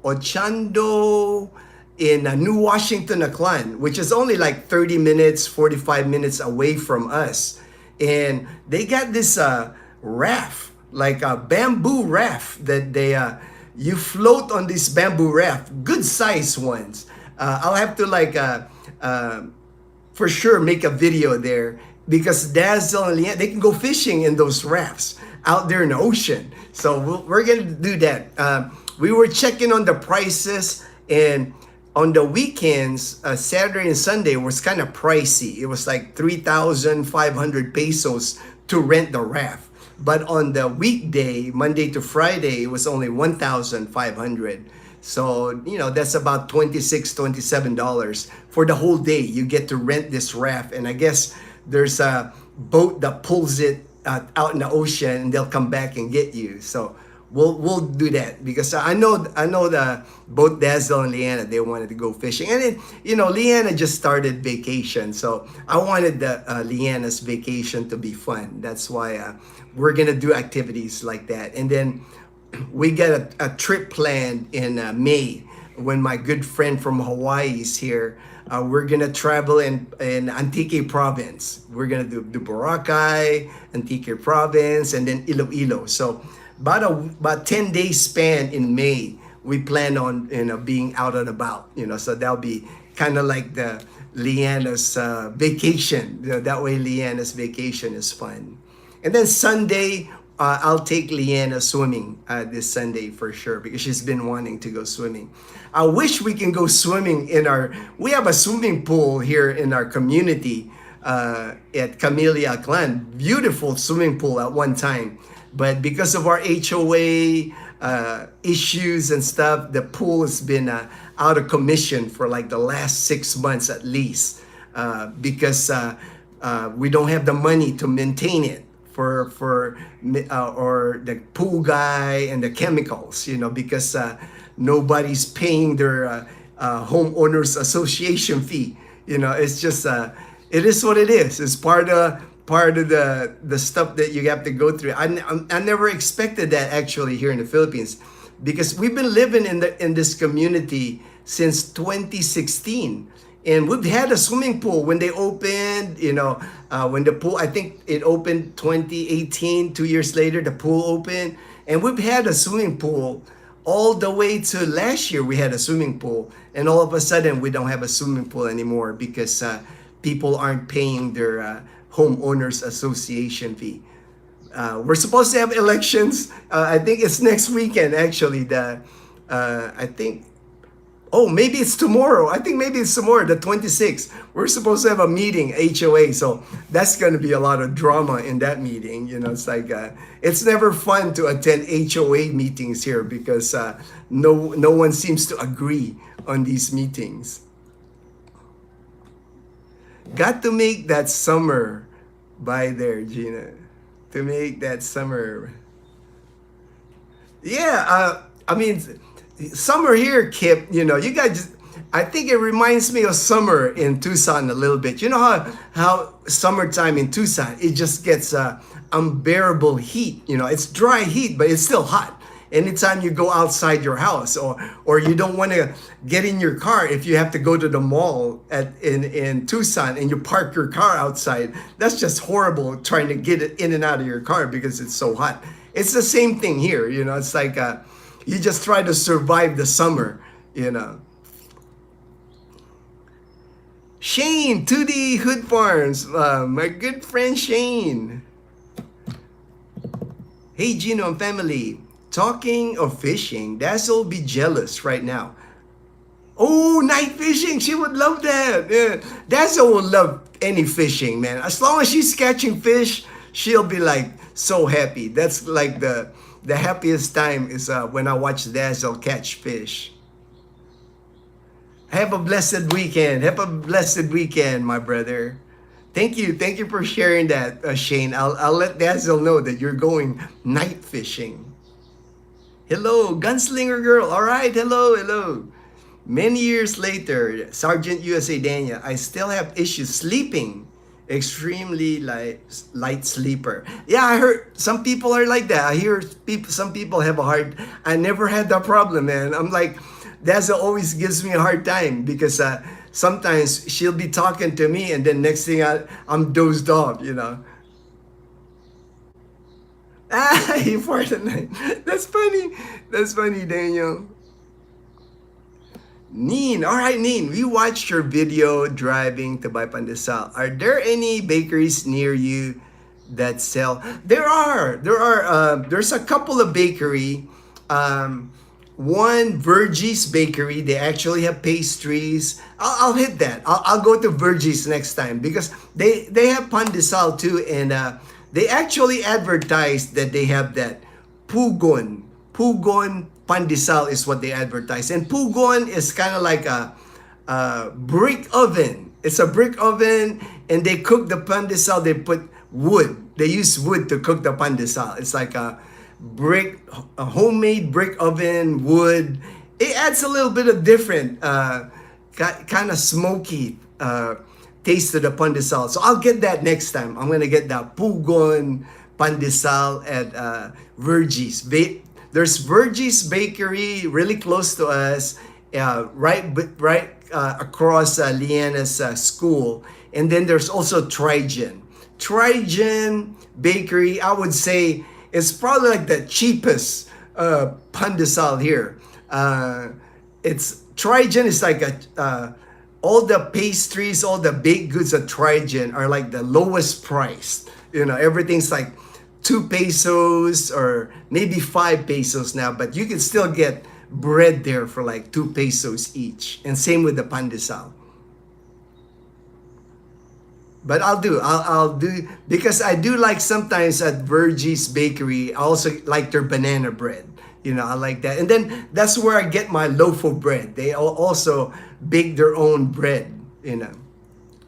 in New Washington, Aklan, which is only like 30 minutes, 45 minutes away from us. And they got this raft, like a bamboo raft that you float on this bamboo raft, good size ones. I'll have to like for sure make a video there, because Dazzle and Leanne, they can go fishing in those rafts out there in the ocean. So we're gonna do that. We were checking on the prices, and on the weekends, Saturday and Sunday was kind of pricey. It was like 3,500 pesos to rent the raft. But on the weekday, Monday to Friday, it was only 1,500. So, you know, that's about $26, $27 for the whole day. You get to rent this raft. And I guess there's a boat that pulls it out in the ocean, and they'll come back and get you. So we'll do that, because I know the both Dazzle and Leanna, they wanted to go fishing. And then, you know, Leanna just started vacation, so I wanted Leanna's vacation to be fun. That's why we're gonna do activities like that. And then we got a trip planned in May, when my good friend from Hawaii is here. We're gonna travel in Antique Province. We're gonna do Boracay, Antique Province, and then Iloilo. So about 10 days span in May, we plan on, you know, being out and about, you know. So that'll be kind of like the Leanna's vacation. You know, that way Leanna's vacation is fun. And then Sunday, I'll take Leanna swimming this Sunday for sure because she's been wanting to go swimming. I wish we can go swimming we have a swimming pool here in our community at Camellia Clan. Beautiful swimming pool at one time. But because of our HOA issues and stuff, the pool has been out of commission for like the last 6 months at least because we don't have the money to maintain it for or the pool guy and the chemicals, because nobody's paying their homeowners association fee. It's just it is what it is. It's part of the stuff that you have to go through. I never expected that actually here in the Philippines, because we've been living in this community since 2016, and we've had a swimming pool when they opened. When the pool, I think it opened 2018. 2 years later, the pool opened, and we've had a swimming pool all the way to last year. We had a swimming pool, and all of a sudden we don't have a swimming pool anymore because people aren't paying their homeowners association fee. We're supposed to have elections. I think it's next weekend actually. I think, oh, maybe it's tomorrow. I think maybe it's tomorrow, the 26th. We're supposed to have a meeting, HOA. So that's going to be a lot of drama in that meeting. It's like, it's never fun to attend HOA meetings here because no one seems to agree on these meetings. Got to make that summer by there, Gina. To make that summer. Yeah, I mean, summer here, Kip, you guys, I think it reminds me of summer in Tucson a little bit. You know how summertime in Tucson, it just gets unbearable heat. It's dry heat, but it's still hot. Anytime you go outside your house or you don't want to get in your car, if you have to go to the mall in Tucson and you park your car outside, that's just horrible trying to get it in and out of your car because it's so hot. It's the same thing here. It's like you just try to survive the summer. Shane, 2D Hood Farms, my good friend Shane. Hey Gino and family. Talking of fishing, Dazel be jealous right now. Oh, night fishing. She would love that. Yeah. Dazel would love any fishing, man. As long as she's catching fish, she'll be like so happy. That's like the happiest time is when I watch Dazel catch fish. Have a blessed weekend. Have a blessed weekend, my brother. Thank you for sharing that, Shane. I'll let Dazel know that you're going night fishing. Hello, Gunslinger Girl. All right, hello. Many years later, Sergeant USA Daniel, I still have issues sleeping. Extremely light sleeper. Yeah, I heard some people are like that. I hear some people have I never had that problem, man. I'm like, Daza always gives me a hard time because sometimes she'll be talking to me and then next thing I'm dozed off, He farted at night. That's funny, Daniel. Neen, all right, Neen. We watched your video driving to buy pandesal. Are there any bakeries near you that sell? There are. There's a couple of bakery. One Vergie's Bakery. They actually have pastries. I'll hit that. I'll go to Vergie's next time because they have pandesal too, and they actually advertise that they have that pugon. Pugon pandesal is what they advertise. And pugon is kind of like a brick oven. It's a brick oven and they cook the pandesal. They put wood. They use wood to cook the pandesal. It's like a homemade brick oven, wood. It adds a little bit of different, kind of smoky taste to the pandesal. So I'll get that next time. I'm going to get that pugon pandesal at Vergie's. There's Vergie's Bakery really close to us, right across Leanna's school. And then there's also Trigen. Trigen Bakery, I would say, is probably like the cheapest pandesal here. It's Trigen is like all the pastries, all the baked goods at Trigen are like the lowest price. Everything's like 2 pesos or maybe 5 pesos now, but you can still get bread there for like 2 pesos each. And same with the pandesal. But I'll do, because I do like sometimes at Virgie's Bakery, I also like their banana bread. I like that. And then that's where I get my loaf of bread. They also bake their own bread.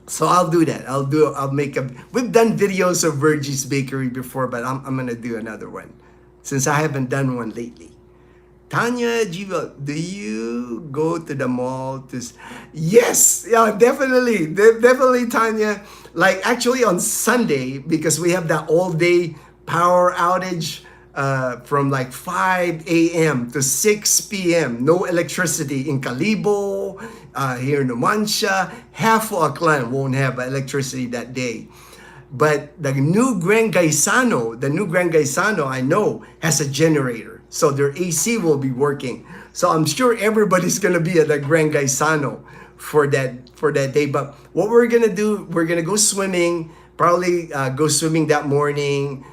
So I'll do that. I'll make we've done videos of Virgie's Bakery before, but I'm gonna do another one since I haven't done one lately. Tanya Jiva, do you go to the mall Yes, yeah, definitely. Definitely, Tanya. Like actually on Sunday, because we have that all day power outage from like 5 a.m. to 6 p.m. No electricity in Calibo, here in Numancia. Half of Aklan won't have electricity that day. But the new Grand Gaisano I know has a generator. So their AC will be working. So I'm sure everybody's going to be at the Grand Gaisano for that day. But what we're going to do, we're going to go swimming, probably go swimming that morning,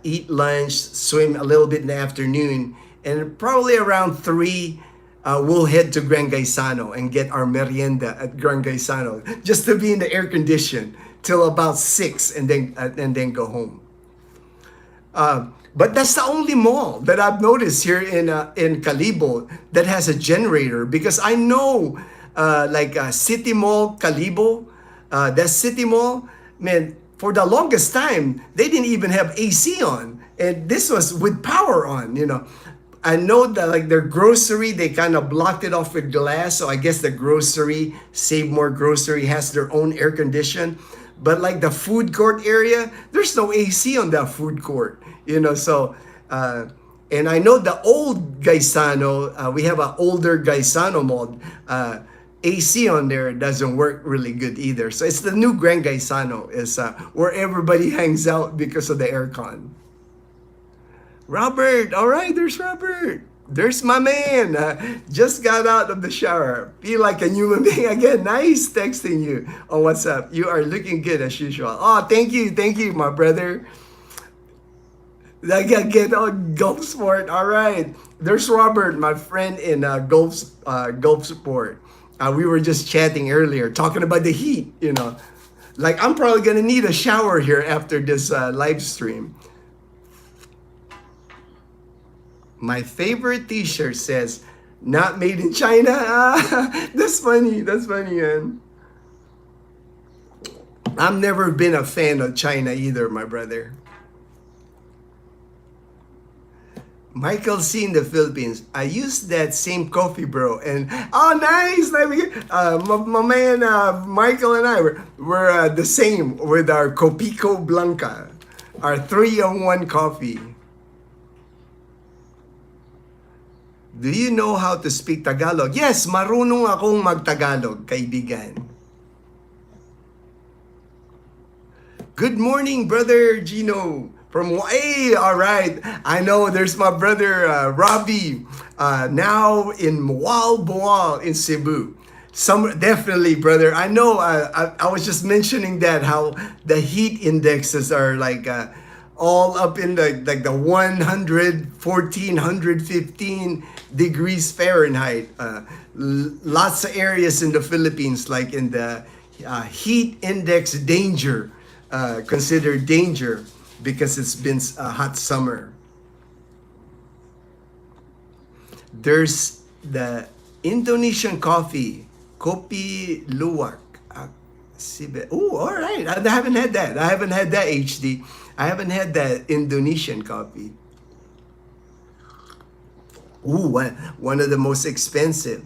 eat lunch, swim a little bit in the afternoon, and probably around 3, we'll head to Grand Gaisano and get our merienda at Grand Gaisano, just to be in the air condition till about 6, and then go home. But that's the only mall that I've noticed here in Calibo that has a generator, because I know City Mall Calibo, that City Mall, man, for the longest time they didn't even have AC on, and this was with power on. I know that like their grocery, they kind of blocked it off with glass, so I guess the grocery, Save More Grocery, has their own air condition. But like the food court area, there's no AC on that food court, so, and I know the old Gaisano, we have an older Gaisano mall, AC on there doesn't work really good either. So it's the new Grand Gaisano is where everybody hangs out because of the aircon. Robert, all right, there's Robert. There's my man. Just got out of the shower. Feel like a human being again. Nice texting you on WhatsApp. You are looking good as usual. Oh, thank you, my brother. I got get on Gulf Sport. All right. There's Robert, my friend in Gulf Sport. We were just chatting earlier, talking about the heat. Like I'm probably gonna need a shower here after this live stream. My favorite T-shirt says, "Not made in China." That's funny. That's funny, man. I've never been a fan of China either, my brother. Michael C in the Philippines. I used that same coffee, bro. And oh, nice. My man Michael and I were the same with our Copico Blanca, our 3-in-1 coffee. Do you know how to speak Tagalog? Yes, marunong akong mag-Tagalog, kaibigan. Good morning, brother Gino. From Hawaii, all right. I know there's my brother Robbie, now in Boal in Cebu. Definitely, brother. I know. I was just mentioning that how the heat indexes are like all up in the 100, 14, 115 degrees Fahrenheit. Lots of areas in the Philippines, like in the heat index danger, considered danger, because it's been a hot summer. There's the Indonesian coffee, Kopi Luwak. Oh, all right. I haven't had that. HD. I haven't had that Indonesian coffee. Ooh, one of the most expensive.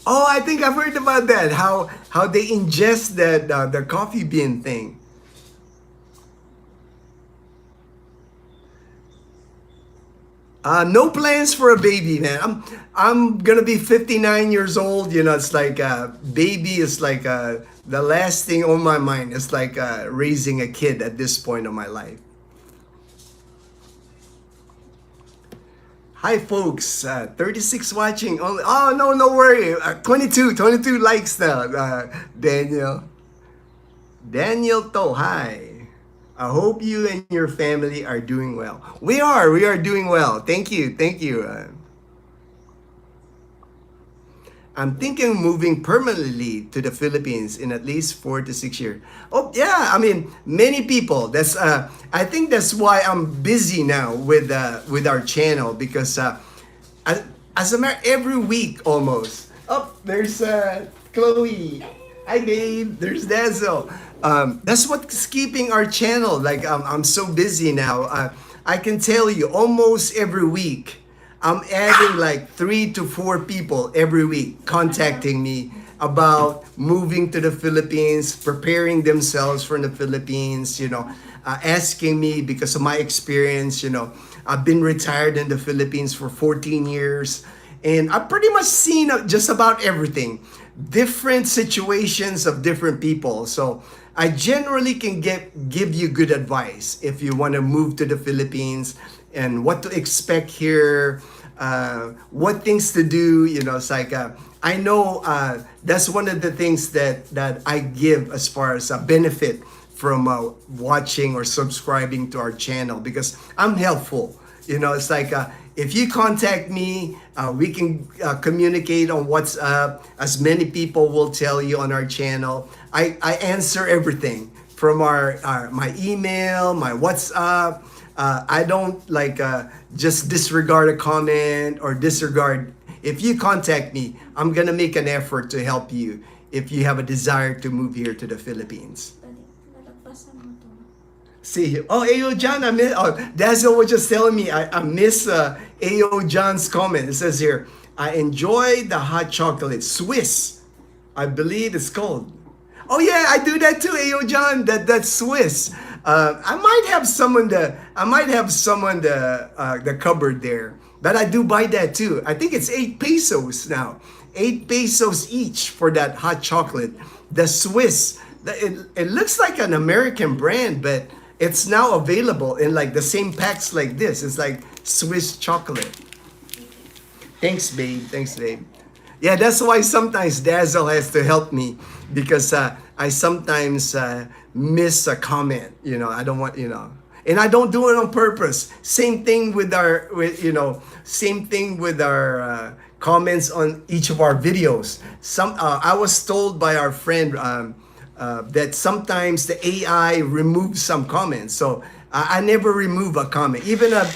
Oh, I think I've heard about that. How they ingest that the coffee bean thing. No plans for a baby, man. I'm gonna be 59 years old. It's like baby is like the last thing on my mind. It's like raising a kid at this point of my life. Hi, folks. 36 watching. Only. Oh no worry. 22 likes now. Daniel to hi. I hope you and your family are doing well. We are doing well. Thank you. I'm thinking of moving permanently to the Philippines in at least 4 to 6 years. Oh yeah, I mean many people. I think that's why I'm busy now with our channel because I, as a matter every week almost. Oh, there's Chloe. Hi babe. There's Dazel. That's what's keeping our channel. Like I'm so busy now. I can tell you almost every week. I'm adding like 3 to 4 people every week contacting me about moving to the Philippines, preparing themselves for the Philippines, asking me because of my experience, I've been retired in the Philippines for 14 years and I've pretty much seen just about everything, different situations of different people. So I generally can give you good advice if you want to move to the Philippines and what to expect here, what things to do. It's like I know that's one of the things that I give as far as a benefit from watching or subscribing to our channel because I'm helpful. It's like if you contact me, we can communicate on what's up. As many people will tell you on our channel, I answer everything from my email, my WhatsApp. I don't like just disregard a comment or disregard. If you contact me, I'm gonna make an effort to help you if you have a desire to move here to the Philippines. See, oh, Ayo John, Dazzle was just telling me I miss Ayo John's comment. It says here, I enjoy the hot chocolate, Swiss, I believe it's called. Oh yeah, I do that too, Ayo John. That's Swiss. I might have someone the cupboard there, but I do buy that too. I think it's 8 pesos now, 8 pesos each for that hot chocolate. The Swiss, it looks like an American brand, but it's now available in like the same packs like this. It's like Swiss chocolate. Thanks, babe. Yeah, that's why sometimes Dazzle has to help me because I sometimes miss a comment. I don't want, and I don't do it on purpose. Same thing with our comments on each of our videos. I was told by our friend that sometimes the AI removes some comments. So I never remove a comment, even a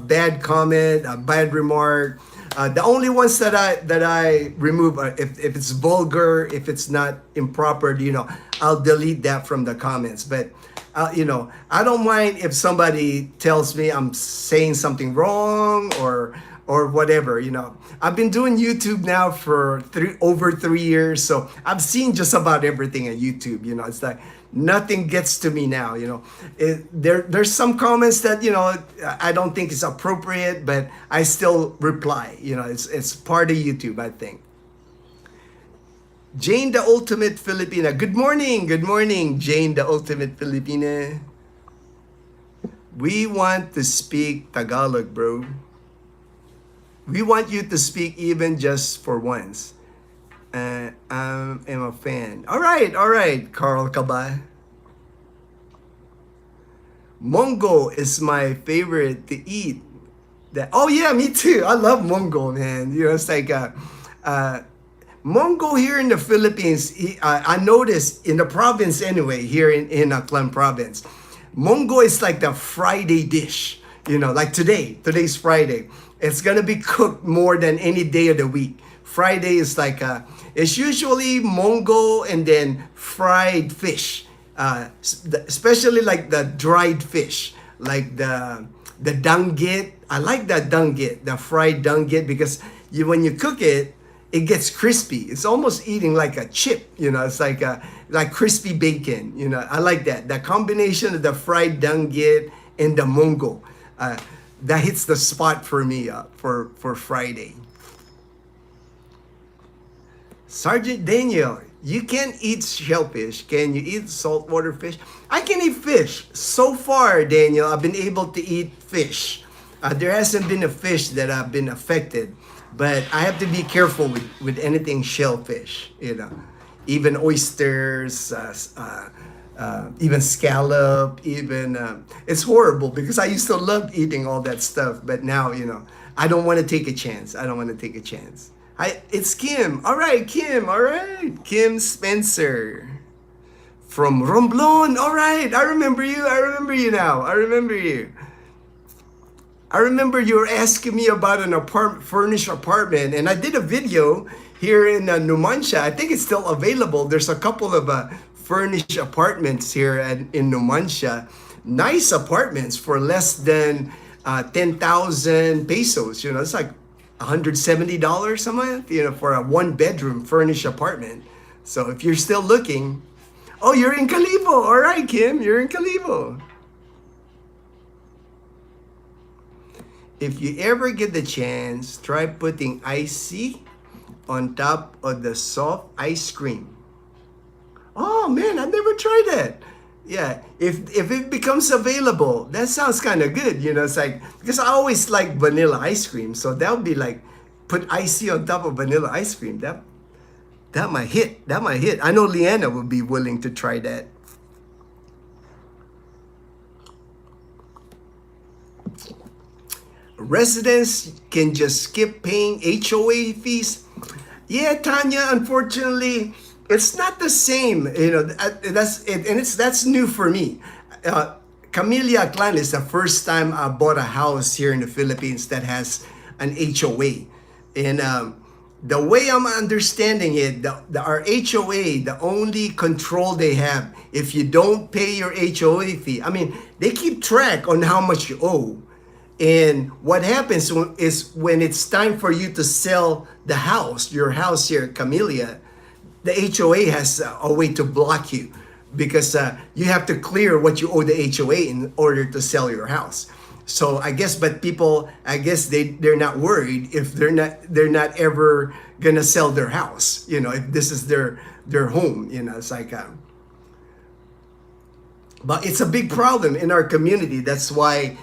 bad comment, a bad remark. The only ones that I remove are if it's vulgar, if it's not improper, I'll delete that from the comments. But I don't mind if somebody tells me I'm saying something wrong or whatever. I've been doing YouTube now for over 3 years, so I've seen just about everything on YouTube. It's like nothing gets to me now. There's some comments that I don't think is appropriate, but I still reply. It's part of YouTube, I think. Jane the Ultimate Filipina. Good morning, Jane the Ultimate Filipina. We want to speak Tagalog, bro. We want you to speak even just for once. I am a fan. All right, Carl Kaba. Mongo is my favorite to eat. Oh yeah, me too. I love mongo, man. It's like mongo here in the Philippines. I noticed in the province anyway, here in Aklan province, mongo is like the Friday dish. Like today's Friday. It's gonna be cooked more than any day of the week. Friday is like it's usually mongo and then fried fish, especially like the dried fish, like the danggit. I like that danggit, the fried danggit, because when you cook it, it gets crispy. It's almost eating like a chip. It's like crispy bacon. I like that. The combination of the fried danggit and the mongo. That hits the spot for me for Friday. Sergeant Daniel, you can't eat shellfish. Can you eat saltwater fish? I can eat fish. So far, Daniel, I've been able to eat fish. There hasn't been a fish that I've been affected, but I have to be careful with anything shellfish. Even oysters, even scallop, even it's horrible because I used to love eating all that stuff, but now I don't want to take a chance. I don't want to take a chance. It's Kim. All right, Kim. All right, Kim Spencer from Romblon. All right, I remember you. I remember you now. I remember you. I remember you were asking me about an furnished apartment, and I did a video here in Numancia. I think it's still available. There's a couple of furnished apartments here in Numancia. Nice apartments for less than 10,000 pesos. It's like $170 a month, for a one-bedroom furnished apartment. So if you're still looking, oh, you're in Calibo. All right, Kim, you're in Calibo. If you ever get the chance, try putting icy on top of the soft ice cream. Oh man, I've never tried that. Yeah, if it becomes available, that sounds kind of good. It's like, because I always like vanilla ice cream, so that would be like put icy on top of vanilla ice cream. That might hit. That might hit. I know Leanna would be willing to try that. Residents can just skip paying HOA fees. Yeah, Tanya, unfortunately, it's not the same. That's it, and that's new for me. Camellia Clan is the first time I bought a house here in the Philippines that has an HOA, and the way I'm understanding it, our HOA, the only control they have, if you don't pay your HOA fee, I mean, they keep track on how much you owe. And what happens is when it's time for you to sell the house, your house here at Camellia, the HOA has a way to block you because you have to clear what you owe the HOA in order to sell your house. So I guess, but people, I guess they're not worried if they're not ever gonna sell their house. If this is their home. It's like, but it's a big problem in our community. That's why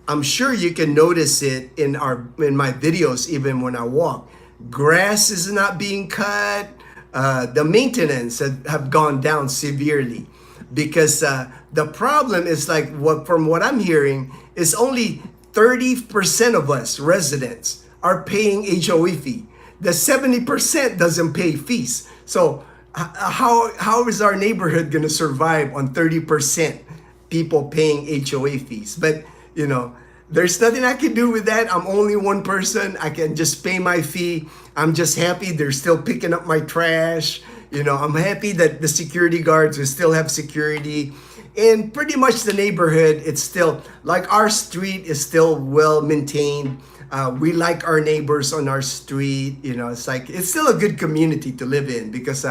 I'm sure you can notice it in my videos, even when I walk. Grass is not being cut. The maintenance have gone down severely because the problem is like from what I'm hearing is only 30% of us residents are paying HOA fee. The 70% doesn't pay fees. So how is our neighborhood going to survive on 30% people paying HOA fees? But there's nothing I can do with that. I'm only one person. I can just pay my fee. I'm just happy they're still picking up my trash. I'm happy that the security guards will still have security. And pretty much the neighborhood, it's still, like our street is still well maintained. We like our neighbors on our street. It's like, it's still a good community to live in because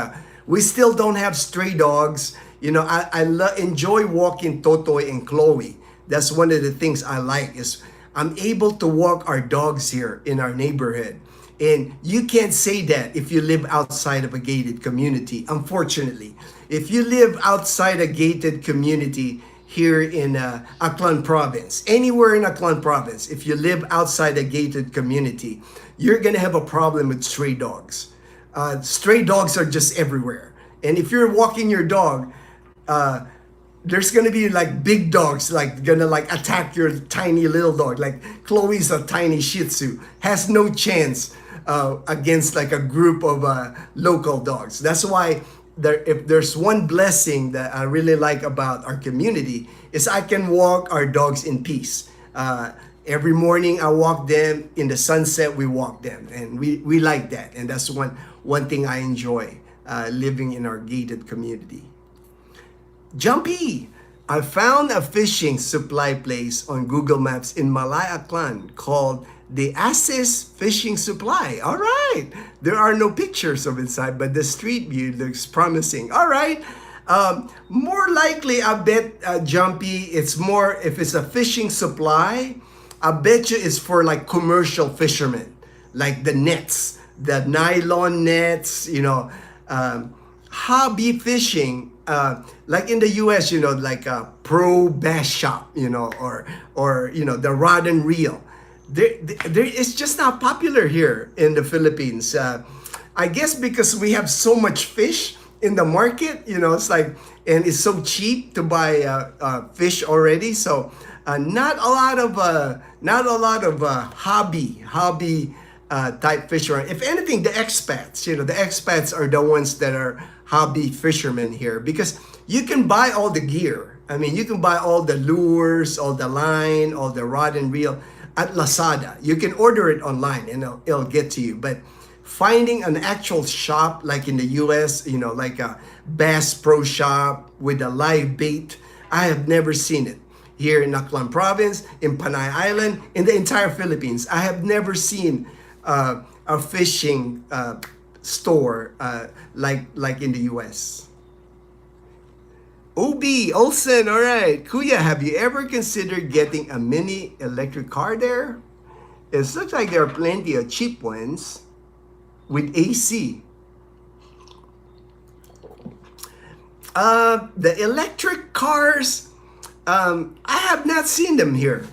we still don't have stray dogs. I enjoy walking Totoy and Chloe. That's one of the things I like is I'm able to walk our dogs here in our neighborhood. And you can't say that if you live outside of a gated community, unfortunately. If you live outside a gated community here in Aklan province, anywhere in Aklan province, if you live outside a gated community, you're going to have a problem with stray dogs. Stray dogs are just everywhere. And if you're walking your dog, there's gonna be like big dogs gonna attack your tiny little dog. Like Chloe's a tiny Shih Tzu, has no chance against like a group of local dogs. That's why if there's one blessing that I really like about our community is I can walk our dogs in peace. Every morning I walk them, in the sunset we walk them, and we like that. And that's one thing I enjoy living in our gated community. Jumpy! I found a fishing supply place on Google Maps in Malaya Clan called the Asis Fishing Supply. All right. There are no pictures of inside, but the street view looks promising. All right. More likely, I bet, Jumpy, it's more, if it's a fishing supply, I bet you it's for like commercial fishermen, like the nets, the nylon nets, hobby fishing. Like in the US, like a pro bass shop, or the rod and reel. It's just not popular here in the Philippines. I guess because we have so much fish in the market. It's like, and it's so cheap to buy fish already. So not a lot of hobby type fishermen. If anything, the expats. The expats are the ones that are hobby fishermen here, because you can buy all the gear. I mean, you can buy all the lures, all the line, all the rod and reel at Lazada. You can order it online and it'll get to you. But finding an actual shop like in the US, like a Bass Pro Shop with a live bait, I have never seen it. Here in Aklan Province, in Panay Island, in the entire Philippines, I have never seen a fishing store like in the US. OB Olsen, all right. Kuya, have you ever considered getting a mini electric car there? It looks like there are plenty of cheap ones with AC. The electric cars, I have not seen them here,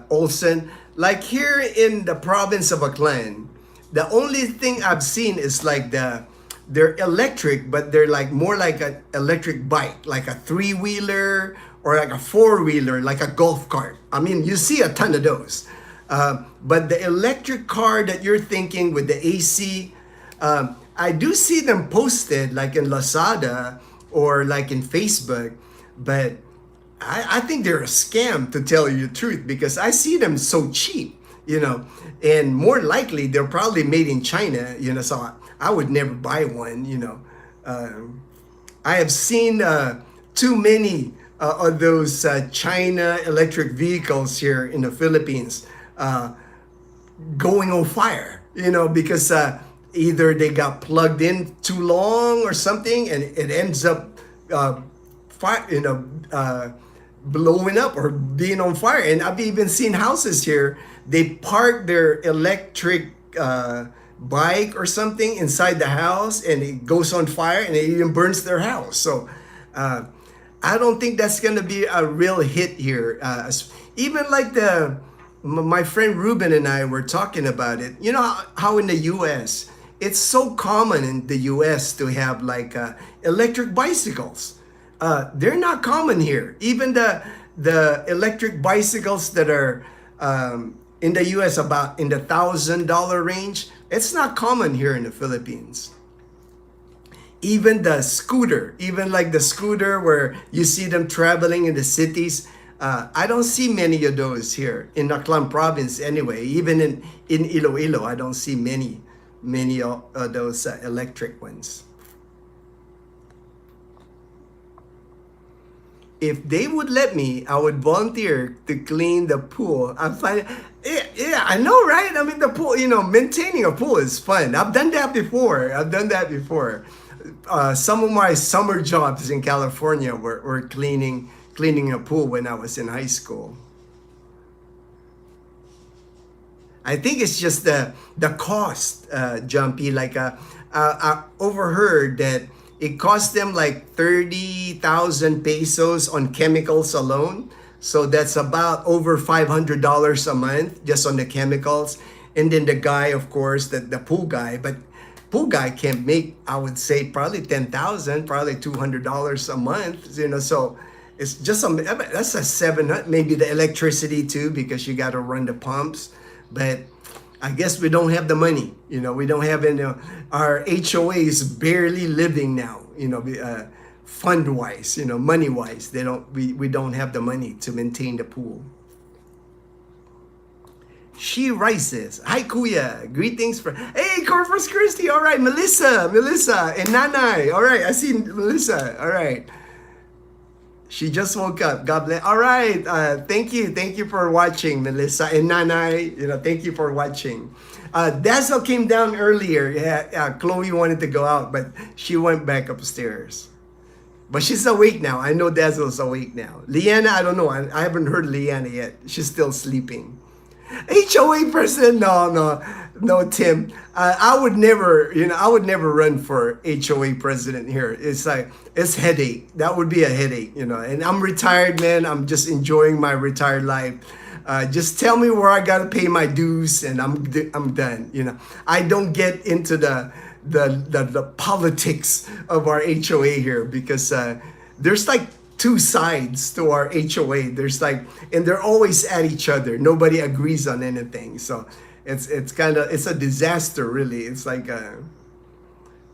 Olsen. Like here in the province of Aklan, the only thing I've seen is like they're electric, but they're like more like an electric bike, like a 3-wheeler or like a 4-wheeler, like a golf cart. I mean, you see a ton of those. But the electric car that you're thinking with the AC, I do see them posted like in Lazada or like in Facebook, but I think they're a scam, to tell you the truth, because I see them so cheap, and more likely they're probably made in China, so I would never buy one, I have seen too many of those China electric vehicles here in the Philippines going on fire, because either they got plugged in too long or something, and it ends up blowing up or being on fire. And I've even seen houses here, they park their electric bike or something inside the house, and it goes on fire and it even burns their house. So I don't think that's gonna be a real hit here. Even like my friend Ruben and I were talking about it. How in the US, it's so common in the US to have like electric bicycles. They're not common here. Even the electric bicycles that are in the US about in the $1,000 range, it's not common here in the Philippines. Even the scooter, even like the scooter where you see them traveling in the cities, I don't see many of those here in Aklan Province anyway. Even in Iloilo, I don't see many of those electric ones. If they would let me, I would volunteer to clean the pool. I'm fine. Yeah, I know, right? I mean, the pool, maintaining a pool is fun. I've done that before. Some of my summer jobs in California were cleaning a pool when I was in high school. I think it's just the cost, Jumpy. Like I overheard that it cost them like 30,000 pesos on chemicals alone. So that's about over $500 a month just on the chemicals. And then the guy, of course, the pool guy, but pool guy can make, I would say, probably 10,000, probably $200 a month, so it's just that's a 700, maybe the electricity too, because you got to run the pumps. But I guess we don't have the money, we don't have any, our HOA is barely living now, fund wise, money wise, we don't have the money to maintain the pool. She rises. Hi, Kuya. Greetings from... Hey, Corpus Christi. All right, Melissa, and Nanay. All right, I see Melissa. All right. She just woke up. God bless. All right. Thank you for watching, Melissa and Nanay. Thank you for watching. Dazel came down earlier. Yeah, Chloe wanted to go out, but she went back upstairs. But she's awake now. I know Dazel's awake now. Leanna, I don't know. I haven't heard Leanna yet. She's still sleeping. HOA president? No, Tim. I would never run for HOA president here. It's headache. That would be a headache, And I'm retired, man. I'm just enjoying my retired life. Just tell me where I gotta pay my dues, and I'm done. You know, I don't get into the politics of our HOA here, because there's like two sides to our HOA. There's like, and they're always at each other. Nobody agrees on anything. So it's kind of, it's a disaster, really. It's like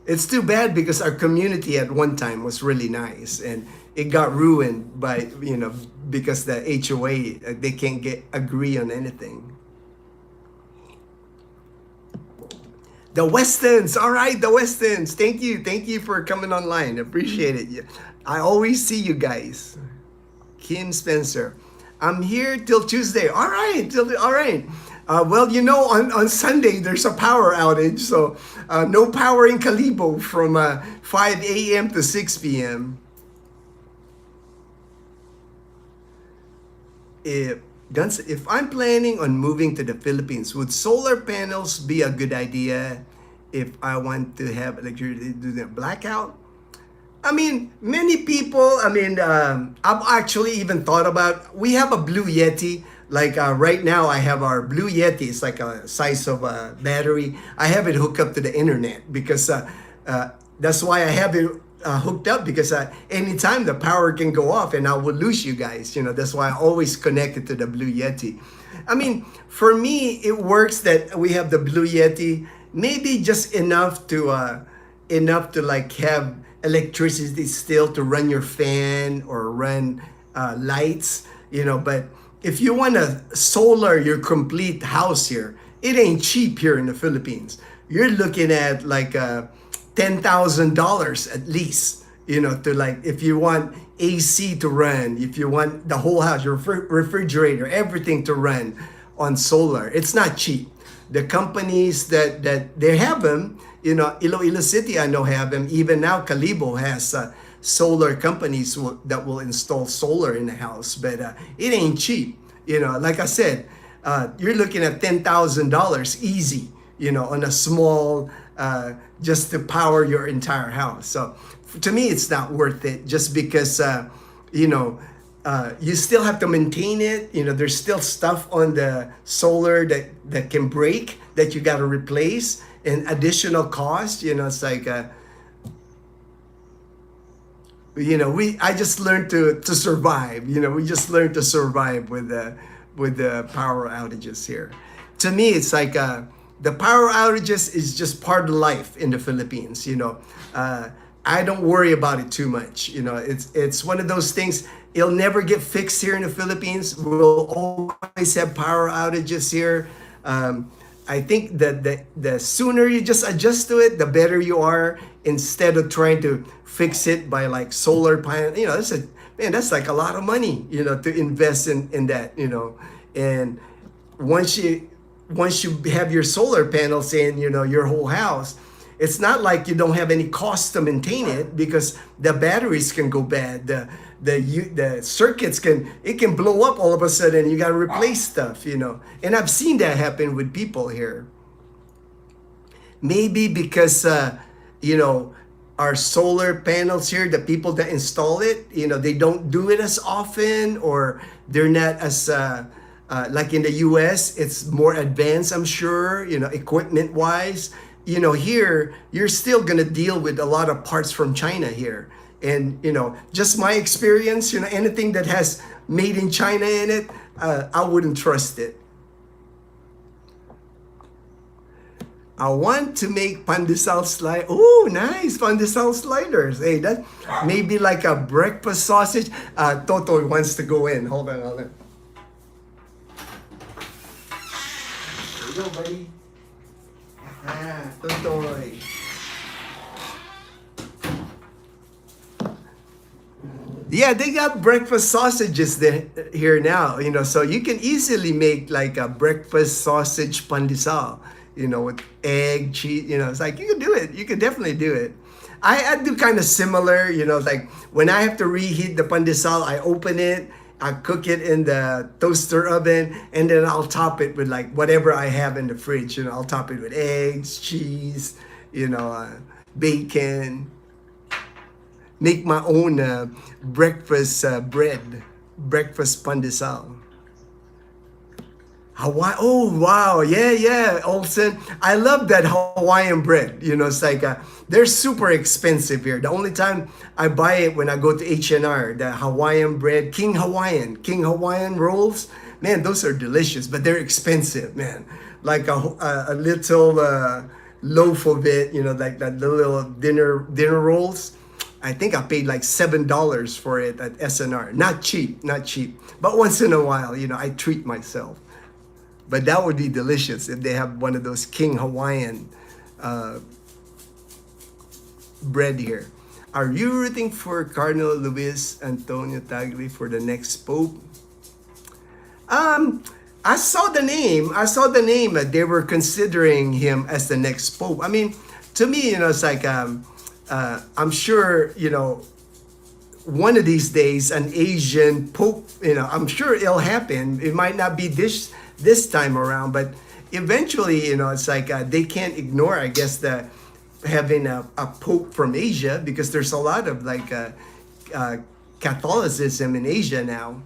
it's too bad, because our community at one time was really nice, and it got ruined by, you know, because the HOA, they can't agree on anything. The Westons, all right, the Westons. Thank you for coming online. Appreciate it. I always see you guys. Kim Spencer, I'm here till Tuesday. All right, all right. Well, you know, on Sunday there's a power outage, so no power in Calibo from 5 a.m. to 6 p.m. If I'm planning on moving to the Philippines, would solar panels be a good idea if I want to have electricity do the blackout? I mean, many people, I mean, I've actually even thought about, we have a Blue Yeti. Like right now, I have our Blue Yeti. It's like a size of a battery. I have it hooked up to the internet, because that's why I have it hooked up, because anytime the power can go off and I will lose you guys. You know, that's why I always connect it to the Blue Yeti. I mean, for me, it works that we have the Blue Yeti, maybe just enough to like have electricity still to run your fan or run lights, you know. But if you want to solar your complete house here, it ain't cheap here in the Philippines. You're looking at like $10,000 at least, you know, to like, if you want AC to run, if you want the whole house, your refrigerator, everything to run on solar, it's not cheap. The companies that they have them, you know, Iloilo City, I know, have them. Even now, Calibo has solar companies that will install solar in the house, but it ain't cheap. You know, like I said, you're looking at $10,000 easy, you know, on a small, just to power your entire house. So to me, it's not worth it, just because, you know, you still have to maintain it. You know, there's still stuff on the solar that can break, that you got to replace, and additional cost. You know, it's like, you know, I just learned to survive. You know, we just learned to survive with the power outages here. To me, it's like the power outages is just part of life in the Philippines. You know, I don't worry about it too much. You know, it's one of those things. It'll never get fixed here in the Philippines. We'll always have power outages here. I think that the sooner you just adjust to it, the better you are, instead of trying to fix it by like solar panel. You know, that's like a lot of money, you know, to invest in that, you know. And once you have your solar panels in, you know, your whole house, it's not like you don't have any cost to maintain it, because the batteries can go bad. The circuits can blow up all of a sudden. You got to replace stuff, you know. And I've seen that happen with people here. Maybe because, you know, our solar panels here, the people that install it, you know, they don't do it as often, or they're not as, like in the US, it's more advanced, I'm sure, you know, equipment wise. You know, here, you're still going to deal with a lot of parts from China here. And, you know, just my experience, you know, anything that has made in China in it, I wouldn't trust it. I want to make pandesal slide. Oh, nice, pandesal sliders. Hey, that maybe like a breakfast sausage. Toto wants to go in. Hold on. There you go, buddy. Totoy. Yeah, they got breakfast sausages here now, you know, so you can easily make like a breakfast sausage pandesal, you know, with egg, cheese, you know, it's like, you can do it. You can definitely do it. I do kind of similar, you know, like when I have to reheat the pandesal, I open it, I cook it in the toaster oven, and then I'll top it with like whatever I have in the fridge. You know, I'll top it with eggs, cheese, you know, bacon. Make my own breakfast bread, breakfast pandesal. Hawaii. Oh wow, yeah, yeah, Olsen. I love that Hawaiian bread. You know, it's like they're super expensive here. The only time I buy it when I go to H&R, the Hawaiian bread, King Hawaiian rolls. Man, those are delicious, but they're expensive, man. Like a little loaf of it, you know, like that little dinner rolls. I think I paid like $7 for it at SNR. Not cheap, not cheap. But once in a while, you know, I treat myself. But that would be delicious if they have one of those King Hawaiian bread here. Are you rooting for Cardinal Luis Antonio Tagle for the next Pope? I saw the name. I saw the name that they were considering him as the next Pope. I mean, to me, you know, it's like I'm sure, you know, one of these days an Asian Pope, you know, I'm sure it'll happen. It might not be this time around, but eventually, you know, it's like they can't ignore, I guess, the having a Pope from Asia, because there's a lot of like Catholicism in Asia now.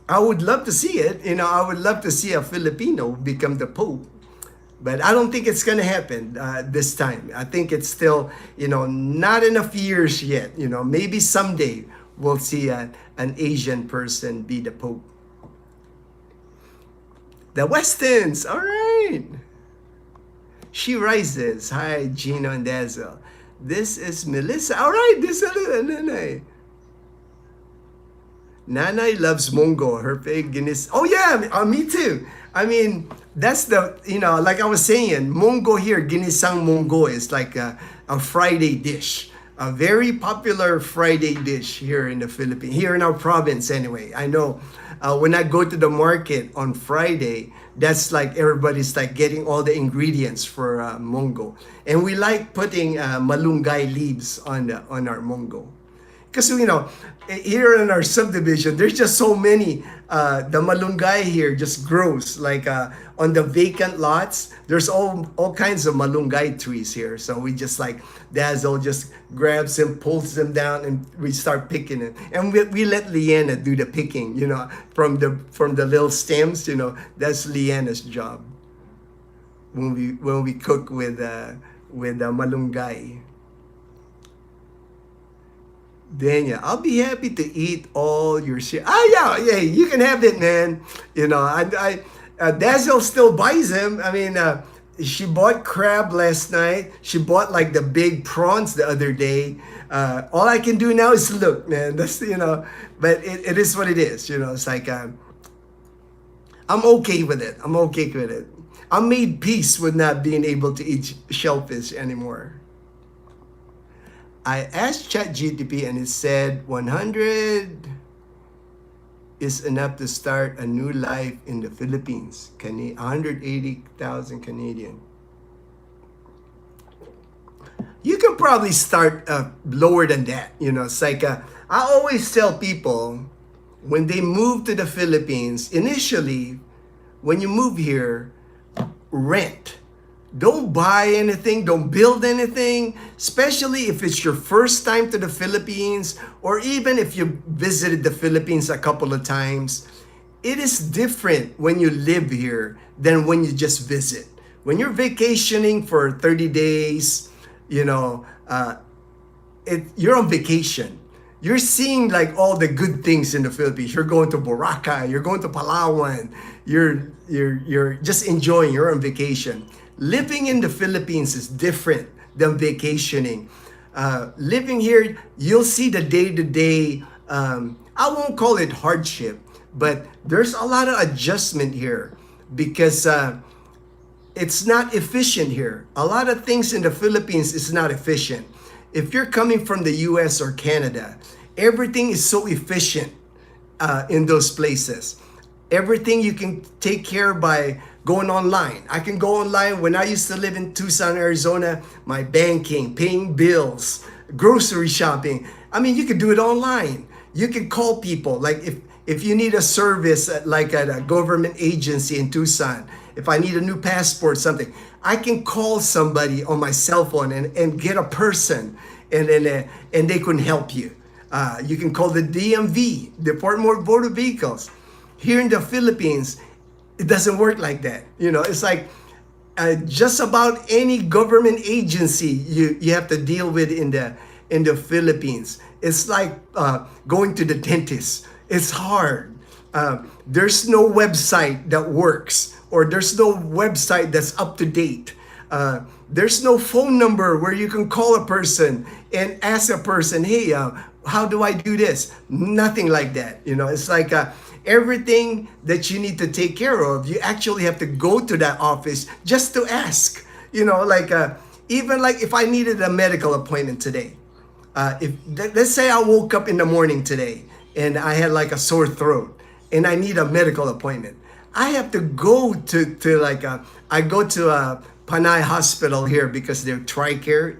I would love to see it. You know, I would love to see a Filipino become the Pope. But I don't think it's going to happen this time. I think it's still, you know, not enough years yet. You know, maybe someday we'll see an Asian person be the Pope. The Westons, all right. She rises. Hi, Gino and Dazel. This is Melissa. All right, this is Nanay. Nanay loves Mongo. Her big Guinness. Oh yeah, me too. I mean, that's the, you know, like I was saying, Mongo here, Ginisang Mongo is like a Friday dish. A very popular Friday dish here in the Philippines, here in our province anyway. I know when I go to the market on Friday, that's like everybody's like getting all the ingredients for Mongo. And we like putting malunggay leaves on our Mongo. Because, you know, here in our subdivision, there's just so many. The malunggay here just grows. Like on the vacant lots, there's all kinds of malunggay trees here. So we just like, Dazzle just grabs them, pulls them down, and we start picking it. And we let Leanna do the picking, you know, from the little stems, you know. That's Leanna's job when we cook with malunggay. Daniel, I'll be happy to eat all your shit. Yeah, you can have it, man. You know, Dazzle still buys them. I mean, she bought crab last night. She bought like the big prawns the other day. All I can do now is look, man. That's, you know, but it is what it is. You know, it's like I'm okay with it. I'm okay with it. I made peace with not being able to eat shellfish anymore. I asked ChatGTP and it said 100 is enough to start a new life in the Philippines. 180,000 Canadian. You can probably start lower than that. You know, it's like I always tell people when they move to the Philippines, initially, when you move here, rent. Don't buy anything, don't build anything, especially if it's your first time to the Philippines, or even if you visited the Philippines a couple of times. It is different when you live here than when you just visit. When you're vacationing for 30 days, you know, you're on vacation. You're seeing like all the good things in the Philippines. You're going to Boracay, you're going to Palawan, you're just enjoying, you're on vacation. Living in the Philippines is different than vacationing. Living here, you'll see the day-to-day, I won't call it hardship, but there's a lot of adjustment here because it's not efficient here. A lot of things in the Philippines is not efficient. If you're coming from the US or Canada, everything is so efficient in those places. Everything you can take care by going online. I can go online. When I used to live in Tucson, Arizona, my banking, paying bills, grocery shopping. I mean, you can do it online. You can call people. Like if you need a service like at a government agency in Tucson, if I need a new passport, something, I can call somebody on my cell phone and get a person and they can help you. You can call the DMV, Department of Motor Vehicles. Here in the Philippines, it doesn't work like that. It's like just about any government agency you have to deal with in the Philippines. It's like going to the dentist. It's hard. There's no website that works, or there's no website that's up to date. There's no phone number where you can call a person and ask a person, hey, how do I do this? Nothing like that. It's like everything that you need to take care of, you actually have to go to that office just to ask. Even like if I needed a medical appointment today, let's say I woke up in the morning today and I had like a sore throat and I need a medical appointment. I have to go I go to a Panay hospital here because they're TRICARE,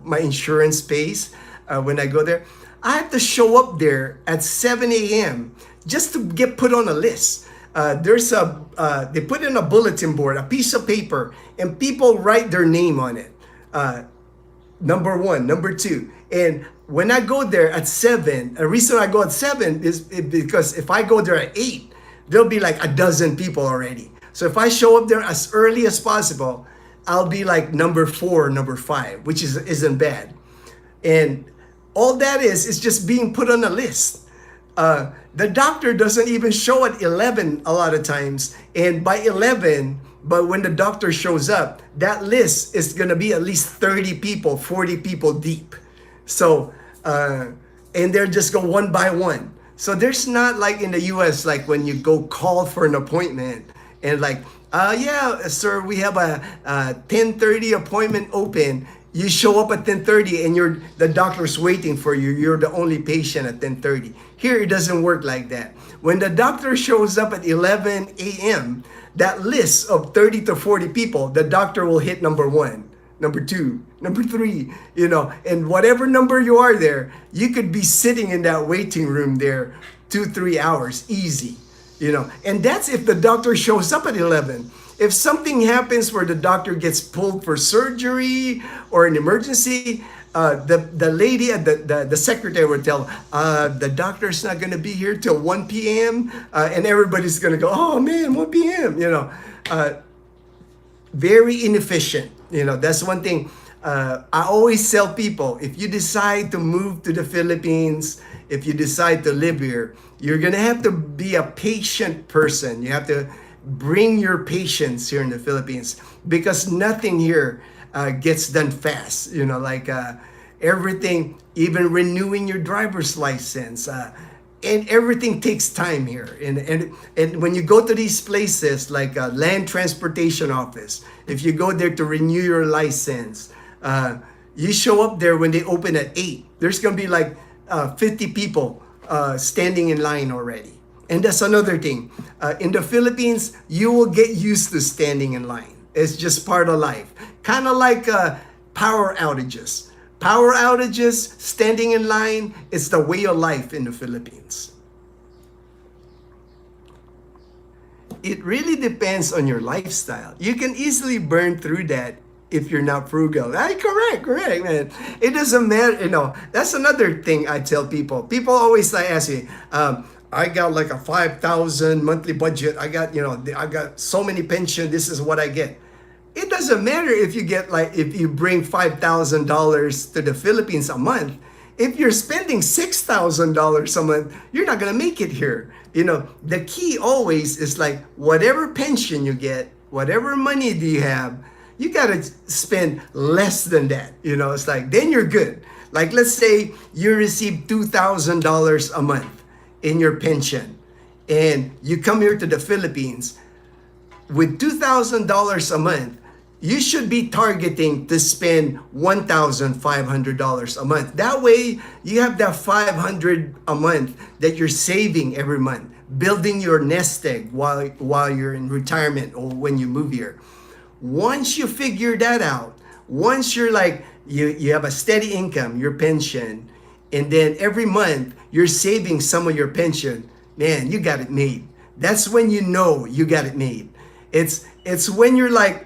my insurance pays when I go there. I have to show up there at 7 a.m. just to get put on a list. They put in a bulletin board, a piece of paper, and people write their name on it. Number one, number two. And when I go there at 7, the reason I go at 7 is because if I go there at 8, there'll be like a dozen people already. So if I show up there as early as possible, I'll be like number 4, number 5, which isn't bad. And all that is just being put on a list. The doctor doesn't even show at 11 a lot of times. And by 11, but when the doctor shows up, that list is going to be at least 30 people, 40 people deep. So, and they're just go one by one. So there's not like in the US, like when you go call for an appointment and like, yeah, sir, we have a 10:30 appointment open. You show up at 10:30 and the doctor's waiting for you. You're the only patient at 10:30. Here, it doesn't work like that. When the doctor shows up at 11 a.m., that list of 30 to 40 people, the doctor will hit number 1, number 2, number 3, and whatever number you are there, you could be sitting in that waiting room there 2-3 hours, easy, and that's if the doctor shows up at 11. If something happens where the doctor gets pulled for surgery or an emergency, the lady at the secretary would tell, the doctor's not going to be here till 1 p.m. And everybody's going to go, oh man, 1 p.m. Very inefficient. That's one thing. I always tell people, if you decide to move to the Philippines, if you decide to live here, you're going to have to be a patient person. You have to bring your patience here in the Philippines, because nothing here gets done fast. Everything, even renewing your driver's license, and everything takes time here. And when you go to these places like a land transportation office, if you go there to renew your license, you show up there when they open at 8. There's gonna be like 50 people standing in line already. And that's another thing. In the Philippines, you will get used to standing in line. It's just part of life. Kind of like power outages. Power outages, standing in line, it's the way of life in the Philippines. It really depends on your lifestyle. You can easily burn through that if you're not frugal. Correct, man. It doesn't matter, that's another thing I tell people. People always ask me, I got like a 5,000 monthly budget. I got so many pension. This is what I get. It doesn't matter if you bring $5,000 to the Philippines a month. If you're spending $6,000 a month, you're not gonna make it here. The key always is like whatever pension you get, whatever money do you have, you gotta spend less than that. It's like then you're good. Like let's say you receive $2,000 a month in your pension, and you come here to the Philippines with $2,000 a month. You should be targeting to spend $1,500 a month. That way, you have that $500 a month that you're saving every month, building your nest egg while you're in retirement or when you move here. Once you figure that out, once you're like, you have a steady income, your pension, and then every month you're saving some of your pension, man, you got it made. That's when you know you got it made. It's when you're like,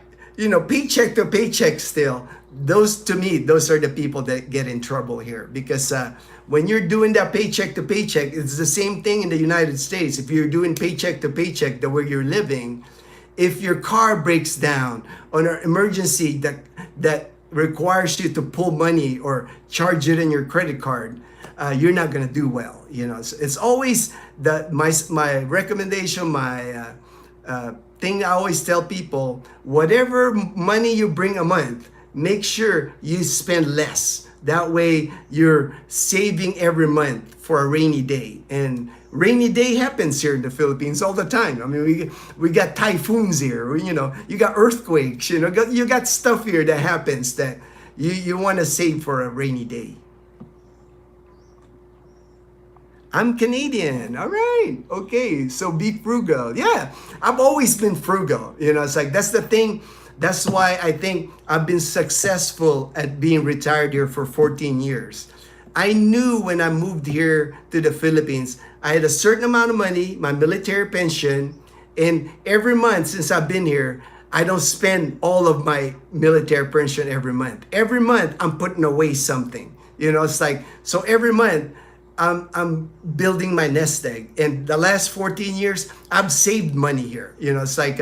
paycheck to paycheck still. Those, to me, those are the people that get in trouble here, because when you're doing that paycheck to paycheck, it's the same thing in the United States. If you're doing paycheck to paycheck, the way you're living, if your car breaks down on an emergency that requires you to pull money or charge it in your credit card, you're not going to do well. You know, it's always my recommendation, my thing I always tell people: whatever money you bring a month, make sure you spend less. That way you're saving every month for a rainy day. And rainy day happens here in the Philippines all the time. I mean, we got typhoons here, you know, you got earthquakes, you know, you got stuff here that happens that you want to save for a rainy day. I'm Canadian. All right. Okay. So be frugal. Yeah. I've always been frugal. You know, it's like, that's the thing. That's why I think I've been successful at being retired here for 14 years. I knew when I moved here to the Philippines, I had a certain amount of money, my military pension, and every month since I've been here, I don't spend all of my military pension every month. Every month I'm putting away something. You know, it's like, so every month I'm building my nest egg. And the last 14 years, I've saved money here. You know, it's like,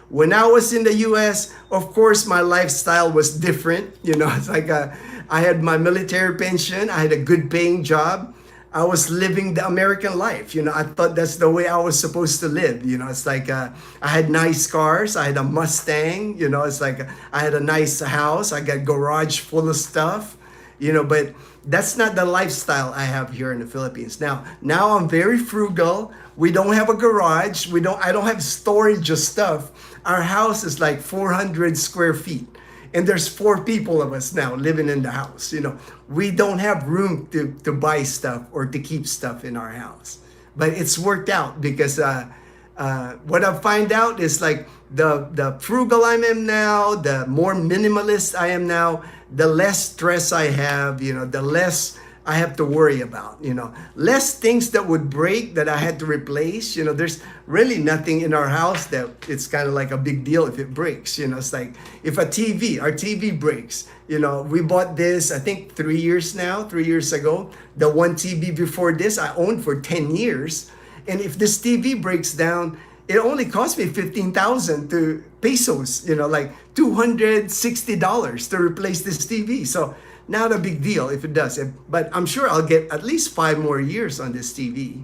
when I was in the US, of course, my lifestyle was different. You know, it's like I had my military pension. I had a good paying job. I was living the American life. You know, I thought that's the way I was supposed to live. You know, it's like I had nice cars. I had a Mustang. You know, it's like I had a nice house. I got garage full of stuff. You know, but that's not the lifestyle I have here in the Philippines. Now I'm very frugal. We don't have a garage. I don't have storage of stuff. Our house is like 400 square feet. And there's 4 people of us now living in the house. You know, we don't have room to buy stuff or to keep stuff in our house. But it's worked out because what I find out is like the frugal I am now, the more minimalist I am now, the less stress I have, you know, the less I have to worry about, you know, less things that would break that I had to replace. You know, there's really nothing in our house that it's kind of like a big deal if it breaks. You know, it's like if our TV breaks, you know, we bought this, I think 3 years ago. The one TV before this I owned for 10 years. And if this TV breaks down, it only cost me 15,000 pesos, you know, like $260 to replace this TV. So not a big deal if it does. But I'm sure I'll get at least 5 more years on this TV.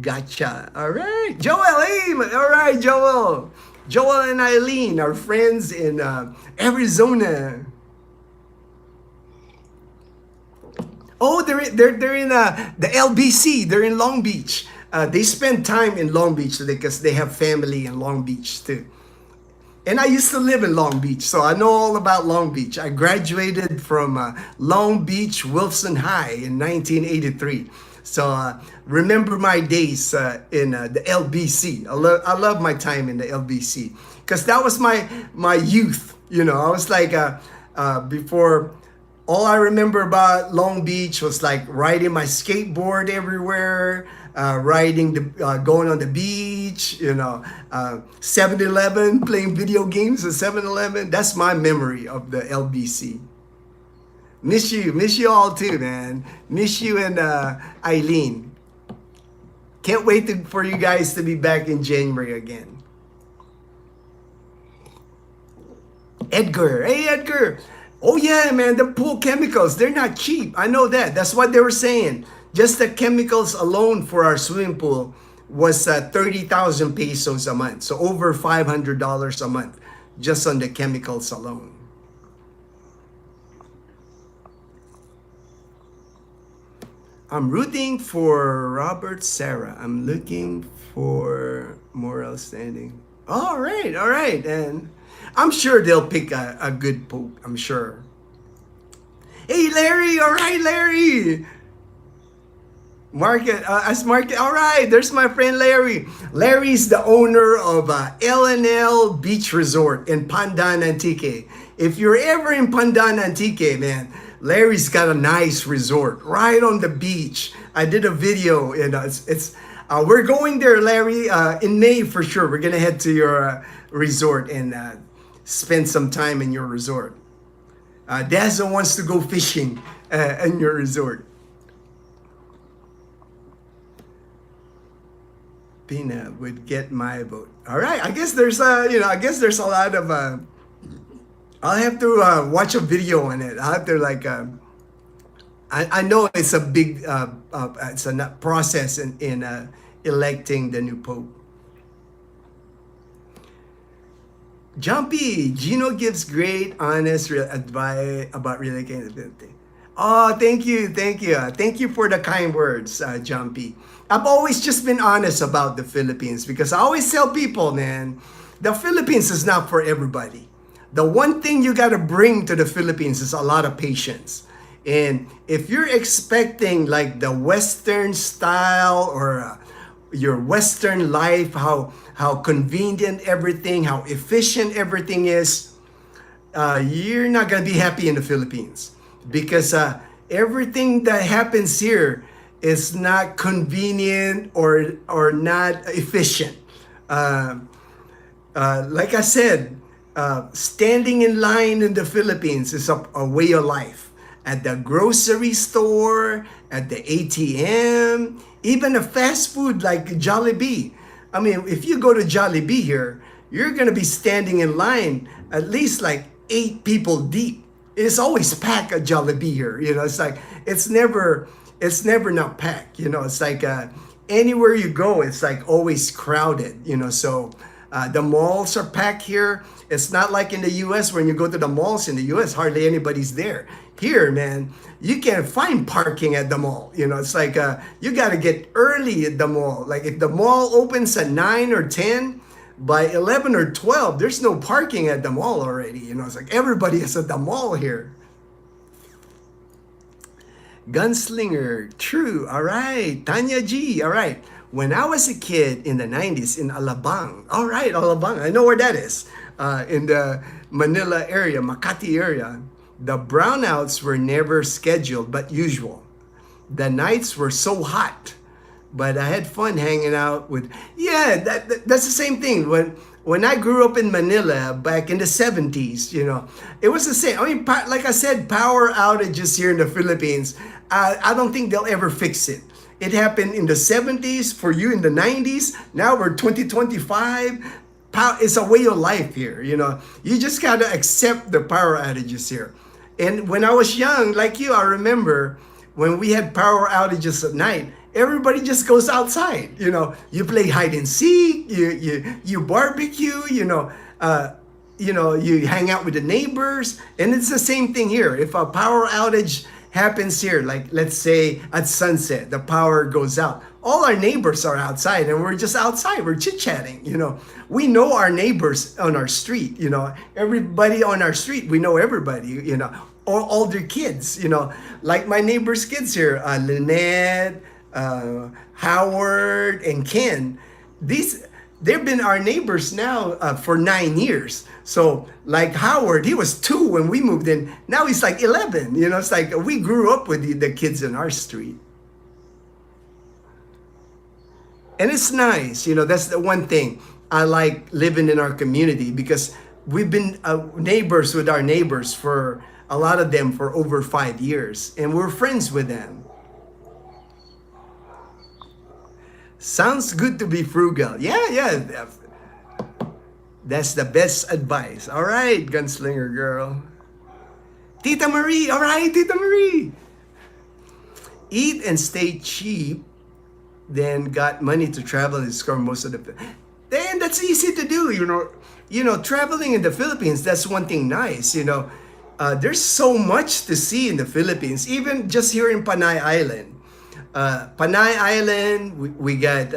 Gotcha. All right. Joel, hey, all right, Joel. Joel and Eileen are friends in Arizona. Oh, they're in the LBC. They're in Long Beach. They spend time in Long Beach because they have family in Long Beach too. And I used to live in Long Beach, so I know all about Long Beach. I graduated from Long Beach Wilson High in 1983. So remember my days in the LBC. I love my time in the LBC because that was my youth. You know, I was like before. All I remember about Long Beach was like riding my skateboard everywhere, going on the beach, you know, 7-Eleven, playing video games at 7-Eleven. That's my memory of the LBC. Miss you all too, man. Miss you and Eileen. Can't wait for you guys to be back in January again. Edgar, hey Edgar. Oh yeah, man, the pool chemicals, they're not cheap. I know that. That's what they were saying. Just the chemicals alone for our swimming pool was 30,000 pesos a month. So over $500 a month just on the chemicals alone. I'm rooting for Robert Sarah. I'm looking for more outstanding. All right. And I'm sure they'll pick a good poop. I'm sure. Hey, Larry. All right, Larry. Market. All right. There's my friend Larry. Larry's the owner of L&L Beach Resort in Pandan Antique. If you're ever in Pandan Antique, man, Larry's got a nice resort right on the beach. I did a video. You know, we're going there, Larry, in May for sure. We're gonna head to your resort and spend some time in your resort. Dazel wants to go fishing in your resort. Pina would get my vote. All right, I guess there's I guess there's a lot of I'll have to watch a video on it. I'll have to like I know it's a big it's a process in electing the new pope. Jumpy, Gino gives great, honest advice about relocating. Oh, thank you, thank you. Thank you for the kind words, Jumpy. I've always just been honest about the Philippines because I always tell people, man, the Philippines is not for everybody. The one thing you got to bring to the Philippines is a lot of patience. And if you're expecting like the Western style or your Western life, how convenient everything, how efficient everything is, you're not gonna be happy in the Philippines because everything that happens here is not convenient or not efficient. Like I said, standing in line in the Philippines is a way of life. At the grocery store, at the ATM, even a fast food like Jollibee. I mean, if you go to Jollibee here, you're gonna be standing in line at least like 8 people deep. It's always packed at Jollibee here. You know, it's like it's never not packed. You know, it's like anywhere you go, it's like always crowded. You know, so the malls are packed here. It's not like in the U.S. when you go to the malls in the U.S. hardly anybody's there. Here, man, you can't find parking at the mall. You know, it's like you got to get early at the mall. Like if the mall opens at 9 or 10, by 11 or 12, there's no parking at the mall already. You know, it's like everybody is at the mall here. Gunslinger, true. All right. Tanya G, all right. When I was a kid in the 90s in Alabang, all right, Alabang, I know where that is, in the Manila area, Makati area, the brownouts were never scheduled but usual. The nights were so hot, but I had fun hanging out with, that's the same thing. When I grew up in Manila back in the 70s, you know, it was the same. I mean, like I said, power outages here in the Philippines, I don't think they'll ever fix it. It happened in the 70s, for you in the 90s. Now we're 2025. It's a way of life here, you know. You just gotta accept the power outages here. And when I was young, like you, I remember when we had power outages at night, everybody just goes outside. You know, you play hide and seek, you barbecue, you hang out with the neighbors, and it's the same thing here. If a power outage happens here, like let's say at sunset, the power goes out. All our neighbors are outside and we're just outside, we're chit-chatting, you know. We know our neighbors on our street, you know. Everybody on our street, we know everybody, you know. All their kids, you know. Like my neighbors' kids here, Lynette, Howard, and Ken. They've been our neighbors now for 9 years. So like Howard, he was 2 when we moved in. Now he's like 11. You know, it's like we grew up with the kids in our street. And it's nice, you know, that's the one thing I like living in our community because we've been neighbors with our neighbors for a lot of them for over 5 years. And we're friends with them. Sounds good to be frugal. Yeah. That's the best advice. All right, gunslinger girl. Tita Marie. All right, Tita Marie. Eat and stay cheap, then got money to travel and discover most of the... Then that's easy to do, you know. You know, traveling in the Philippines, that's one thing nice, you know. There's so much to see in the Philippines, even just here in Panay Island. Panay Island, we got,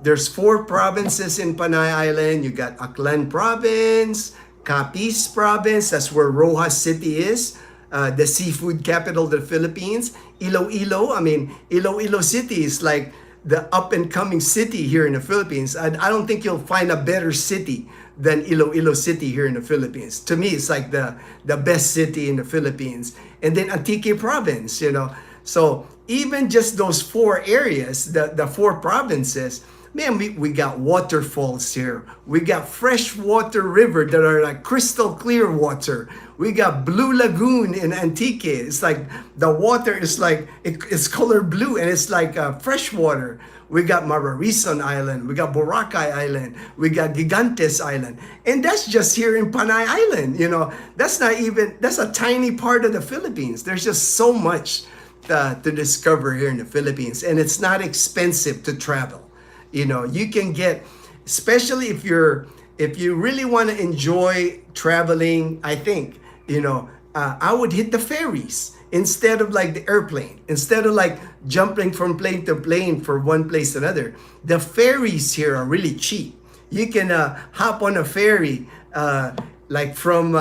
there's 4 provinces in Panay Island. You got Aklan Province, Capiz Province, that's where Rojas City is, the seafood capital of the Philippines. Iloilo City is like the up-and-coming city here in the Philippines. I don't think you'll find a better city than Iloilo City here in the Philippines. To me, it's like the best city in the Philippines. And then Antique Province, you know. So even just those 4 areas, the 4 provinces, Man, we got waterfalls here. We got freshwater river that are like crystal clear water. We got Blue Lagoon in Antique. It's like the water is like it's color blue and it's like fresh water. We got Mararison Island. We got Boracay Island. We got Gigantes Island. And that's just here in Panay Island. You know, that's not even, that's a tiny part of the Philippines. There's just so much to discover here in the Philippines. And it's not expensive to travel. You know, you can get, especially if you really want to enjoy traveling, I think, you know, I would hit the ferries instead of like the airplane, instead of like jumping from plane to plane for one place to another. The ferries here are really cheap. You can hop on a ferry like from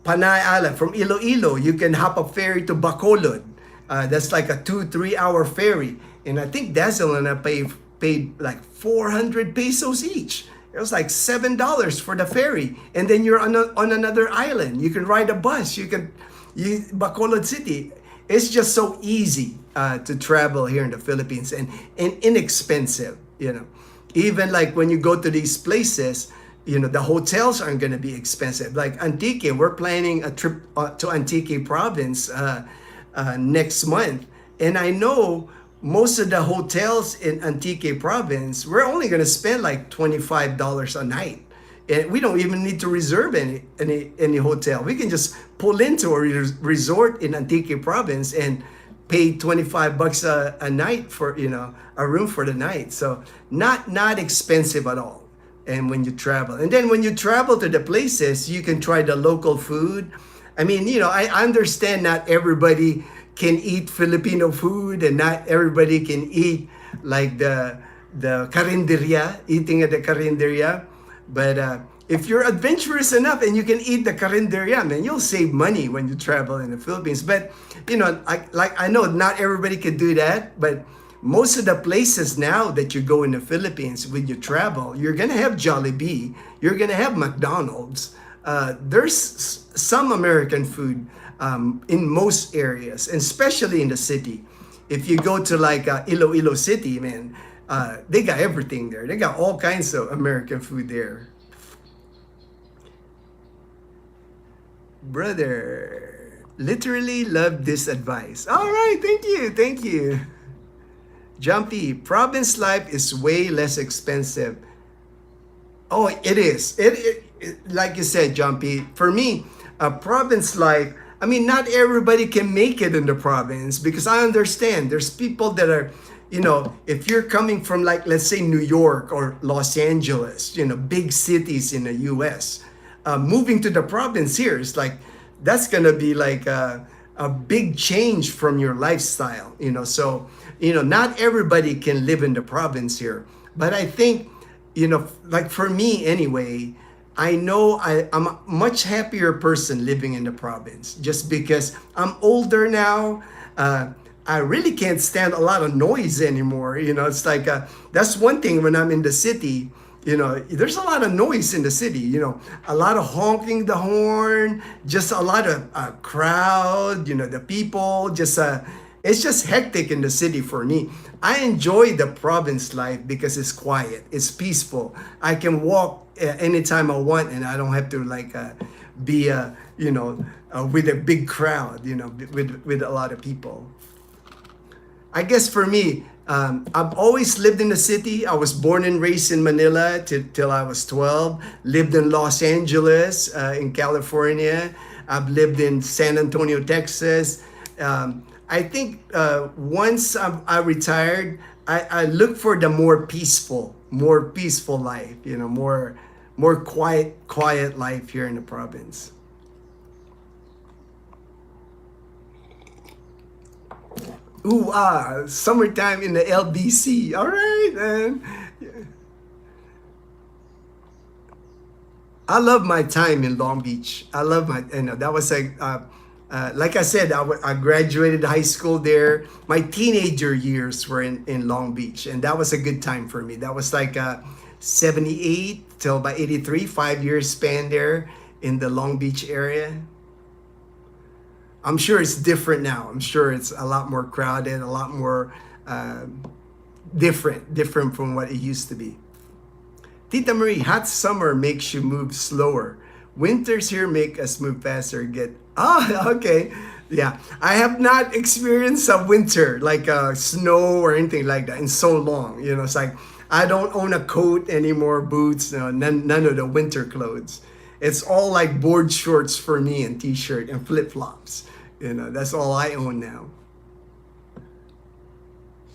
Panay Island, from Iloilo. You can hop a ferry to Bacolod. That's like a 2-3 hour ferry. And I think Dazel and I paid like 400 pesos each. It was like $7 for the ferry, and then you're on another island. You can ride a bus. Bacolod City. It's just so easy to travel here in the Philippines and inexpensive. You know, even like when you go to these places, you know, the hotels aren't going to be expensive. Like Antique, we're planning a trip to Antique province next month, and I know most of the hotels in Antique province, we're only going to spend like $25 a night. And we don't even need to reserve any hotel. We can just pull into a resort in Antique province and pay 25 bucks a night for, you know, a room for the night. So not expensive at all. And when you travel, and then when you travel to the places, you can try the local food. I mean, you know, I understand not everybody can eat Filipino food, and not everybody can eat like the karinderya, eating at the karinderya. But if you're adventurous enough and you can eat the karinderya, man, you'll save money when you travel in the Philippines. But you know, I know not everybody can do that, but most of the places now that you go in the Philippines when you travel, you're gonna have Jollibee, you're gonna have McDonald's. There's some American food in most areas, and especially in the city. If you go to like Iloilo City, man, they got everything there. They got all kinds of American food there. Brother, literally love this advice. All right, thank you. Jumpy, province life is way less expensive. Oh, it is. Like you said, Jumpy, for me, a province life, I mean, not everybody can make it in the province, because I understand there's people that are, you know, if you're coming from like, let's say New York or Los Angeles, you know, big cities in the US, moving to the province here is like, that's going to be like a big change from your lifestyle, you know. So, you know, not everybody can live in the province here. But I think, you know, like for me anyway, I know I'm a much happier person living in the province, just because I'm older now. I really can't stand a lot of noise anymore. You know, it's like, that's one thing when I'm in the city, you know, there's a lot of noise in the city, you know, a lot of honking the horn, just a lot of crowd, you know, the people, just, it's just hectic in the city for me. I enjoy the province life because it's quiet, it's peaceful. I can walk anytime I want, and I don't have to like be, you know, with a big crowd, you know, with a lot of people. I guess for me, I've always lived in the city. I was born and raised in Manila till I was 12. Lived in Los Angeles, in California. I've lived in San Antonio, Texas. I think once I retired, I look for the more peaceful life. You know, more quiet life here in the province. Ooh, summertime in the LBC. All right, man. I love my time in Long Beach. I love you know, that was like I said, I graduated high school there. My teenager years were in Long Beach, and that was a good time for me. That was like 78 till about 83, 5 years span there in the Long Beach area. I'm sure it's different now. I'm sure it's a lot more crowded, a lot more different from what it used to be. Tita Marie, hot summer makes you move slower. Winters here make us move faster. Okay. Yeah, I have not experienced a winter like snow or anything like that in so long. It's like I don't own a coat anymore, boots, no, none of the winter clothes. It's all like board shorts for me and t-shirt and flip-flops. That's all I own now.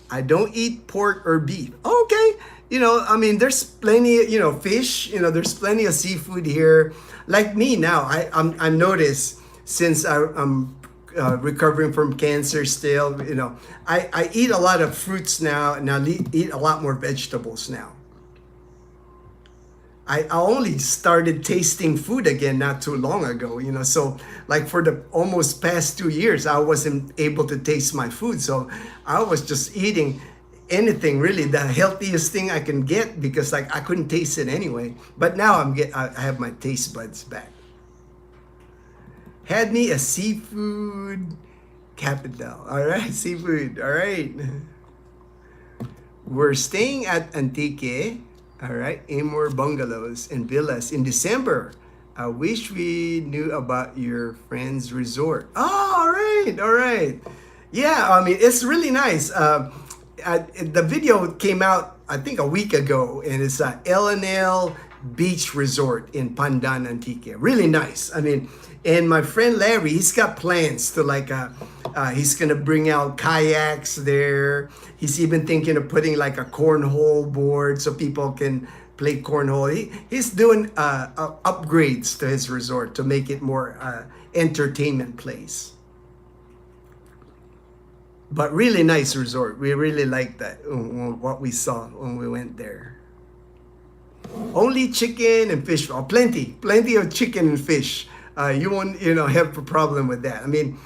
I don't eat pork or beef. Okay. I mean, there's plenty, fish, there's plenty of seafood here. Like me now, I noticed since I'm recovering from cancer still, I eat a lot of fruits now, and I eat a lot more vegetables now. I only started tasting food again not too long ago, so like for the almost past 2 years, I wasn't able to taste my food. So I was just eating anything really, the healthiest thing I can get, because like I couldn't taste it anyway. But now I have my taste buds back. Had me a seafood capital. All right, seafood. All right. We're staying at Antique. All right, Amor Bungalows and Villas in December. I wish we knew about your friend's resort. Oh, all right. Yeah, I mean, it's really nice. The video came out, I think, a week ago, and it's a L&L Beach Resort in Pandan, Antique. Really nice. I mean, and my friend Larry, he's got plans to he's gonna bring out kayaks there. He's even thinking of putting like a cornhole board so people can play cornhole. He's doing upgrades to his resort to make it more entertainment place. But really nice resort. We really liked that, what we saw when we went there. Only chicken and fish. Oh, plenty of chicken and fish. You won't, have a problem with that. I mean,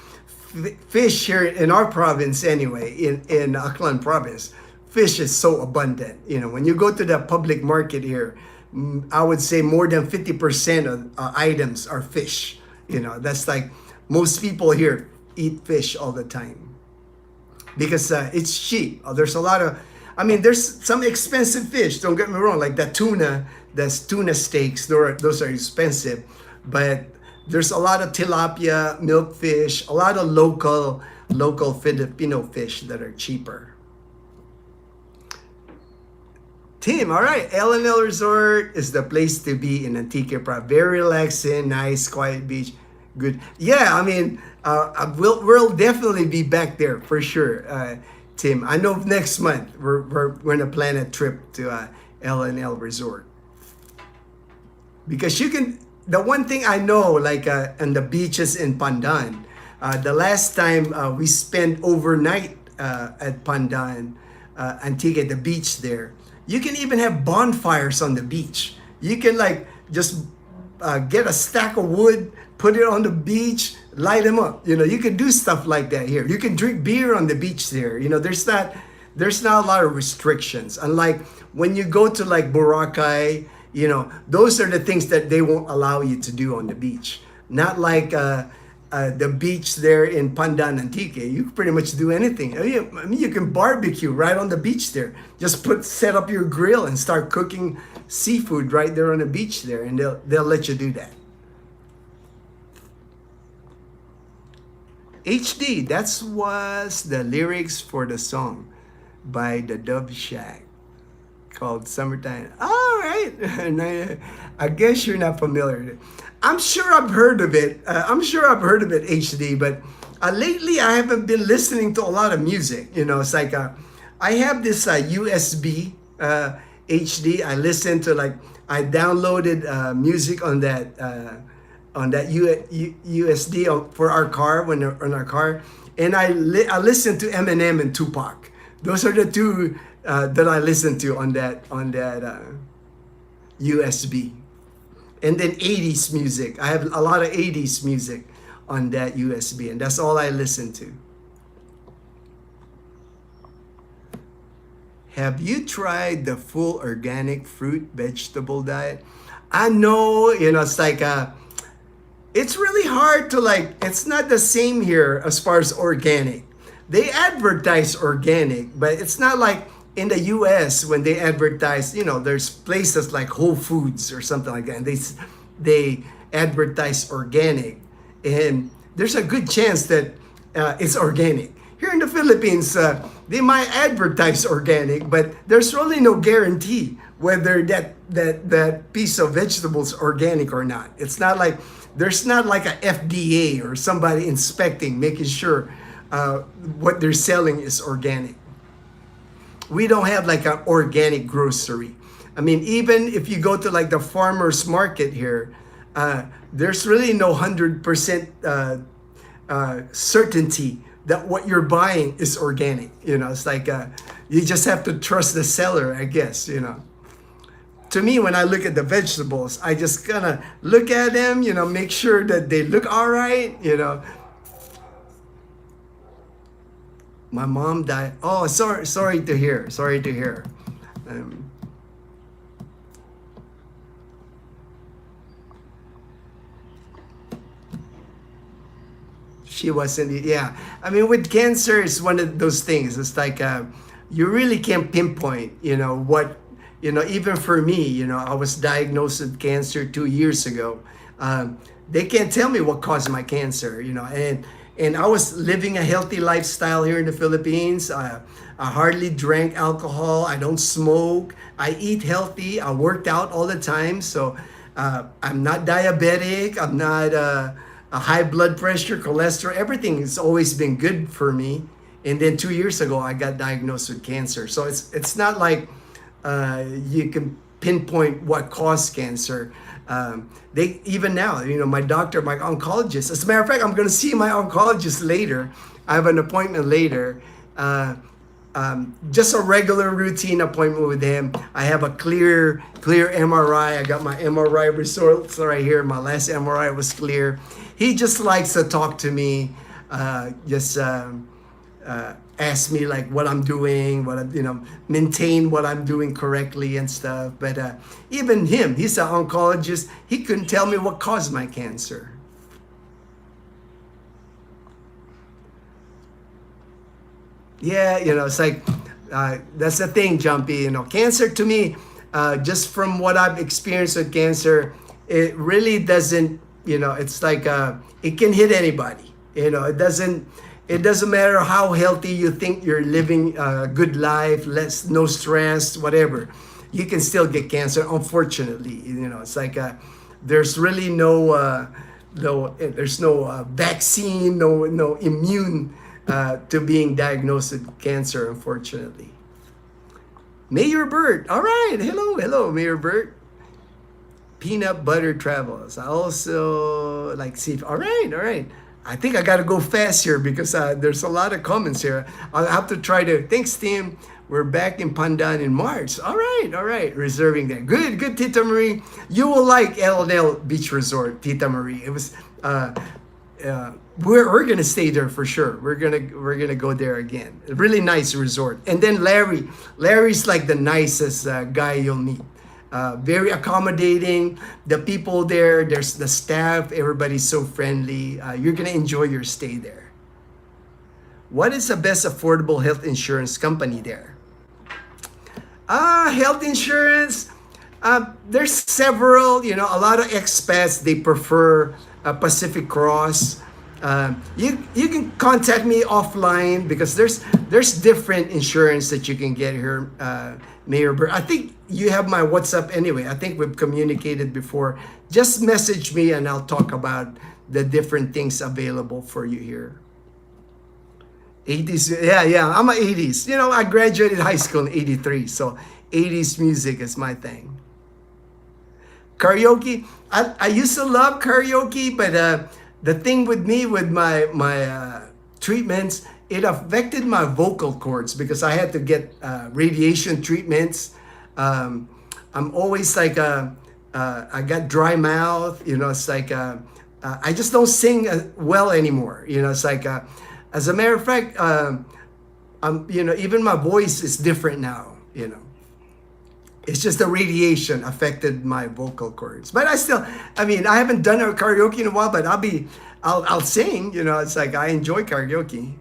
fish here in our province anyway, in Aklan province, fish is so abundant. When you go to the public market here, I would say more than 50% of items are fish. That's like most people here eat fish all the time because it's cheap. There's a lot of, there's some expensive fish. Don't get me wrong, like the tuna steaks. Those are expensive, but there's a lot of tilapia, milkfish, a lot of local Filipino fish that are cheaper. Tim, all right, L&L Resort is the place to be in Antique Province. Very relaxing, nice, quiet beach. Good. Yeah, we'll definitely be back there for sure, Tim. I know next month we're going to plan a trip to L&L Resort. Because the one thing I know, like on the beaches in Pandan, the last time we spent overnight at Pandan, Antique, the beach there, you can even have bonfires on the beach. You can just get a stack of wood, put it on the beach, light them up. You can do stuff like that here. You can drink beer on the beach there. There's not a lot of restrictions. Unlike when you go to like Boracay, those are the things that they won't allow you to do on the beach. Not like the beach there in Pandan, Antique. You can pretty much do anything. You can barbecue right on the beach there. Just set up your grill and start cooking seafood right there on the beach there, and they'll let you do that. HD, that was the lyrics for the song by the Dove Shack called Summertime. All right. I guess you're not familiar. I'm sure I've heard of it. HD, but lately I haven't been listening to a lot of music. It's like I have this USB HD. I listen to I downloaded music on that USD for our car on our car, and I listen to Eminem and Tupac. Those are the two that I listen to on that USB. And then 80s music. I have a lot of 80s music on that USB, and that's all I listen to. Have you tried the full organic fruit vegetable diet? I know, it's like it's really hard to it's not the same here as far as organic. They advertise organic, but it's not like in the US, when they advertise, there's places like Whole Foods or something like that, and they advertise organic, and there's a good chance that it's organic. Here in the Philippines, they might advertise organic, but there's really no guarantee whether that piece of vegetables organic or not. It's not like there's not like a FDA or somebody inspecting, making sure what they're selling is organic. We don't have like an organic grocery. I mean, even if you go to like the farmer's market here, there's really no 100% certainty that what you're buying is organic. It's like you just have to trust the seller, I guess. To me, when I look at the vegetables, I just kind of look at them, make sure that they look all right. My mom died. Oh, sorry to hear. Sorry to hear. She wasn't. Yeah. I mean, with cancer, it's one of those things. It's like you really can't pinpoint, what, even for me, I was diagnosed with cancer 2 years ago. They can't tell me what caused my cancer, and I was living a healthy lifestyle here in the Philippines. I hardly drank alcohol. I don't smoke. I eat healthy. I worked out all the time. So I'm not diabetic. I'm not a high blood pressure, cholesterol. Everything has always been good for me. And then 2 years ago, I got diagnosed with cancer. So it's not like you can pinpoint what caused cancer. They even now, my doctor, my oncologist. As a matter of fact, I'm going to see my oncologist later. I have an appointment later. Just a regular routine appointment with him. I have a clear MRI. I got my MRI results right here. My last MRI was clear. He just likes to talk to me. Ask me like what I'm doing, what I'm, maintain what I'm doing correctly and stuff. But even him, he's an oncologist. He couldn't tell me what caused my cancer. Yeah, it's like that's the thing, Jumpy. Cancer to me, just from what I've experienced with cancer, it really doesn't. It's like it can hit anybody. It doesn't matter how healthy you think you're living a good life, no stress, whatever. You can still get cancer, unfortunately. It's like there's really there's no vaccine, no immune to being diagnosed with cancer, unfortunately. Mayor Bert, all right, hello, Mayor Bert. Peanut butter travels. I also like see. All right. I think I got to go fast here because there's a lot of comments here. I'll have to try to. Thanks, team. We're back in Pandan in March. All right. Reserving that. Good, Tita Marie. You will like L&L Beach Resort, Tita Marie. It was. We're gonna stay there for sure. We're gonna go there again. A really nice resort. And then Larry's like the nicest guy you'll meet. Very accommodating. The people there, there's the staff, everybody's so friendly. You're going to enjoy your stay there. What is the best affordable health insurance company there? Health insurance, there's several, a lot of expats, they prefer Pacific Cross. You can contact me offline because there's different insurance that you can get here, Mayor Burr. I think you have my WhatsApp anyway. I think we've communicated before. Just message me and I'll talk about the different things available for you here. 80s, yeah, I'm an 80s. I graduated high school in 83, so 80s music is my thing. Karaoke, I used to love karaoke, but the thing with me, with my treatments, it affected my vocal cords because I had to get radiation treatments. I'm always like, I got dry mouth, it's like, I just don't sing well anymore. It's like, as a matter of fact, even my voice is different now, It's just the radiation affected my vocal cords. But I haven't done a karaoke in a while, but I'll sing, it's like I enjoy karaoke.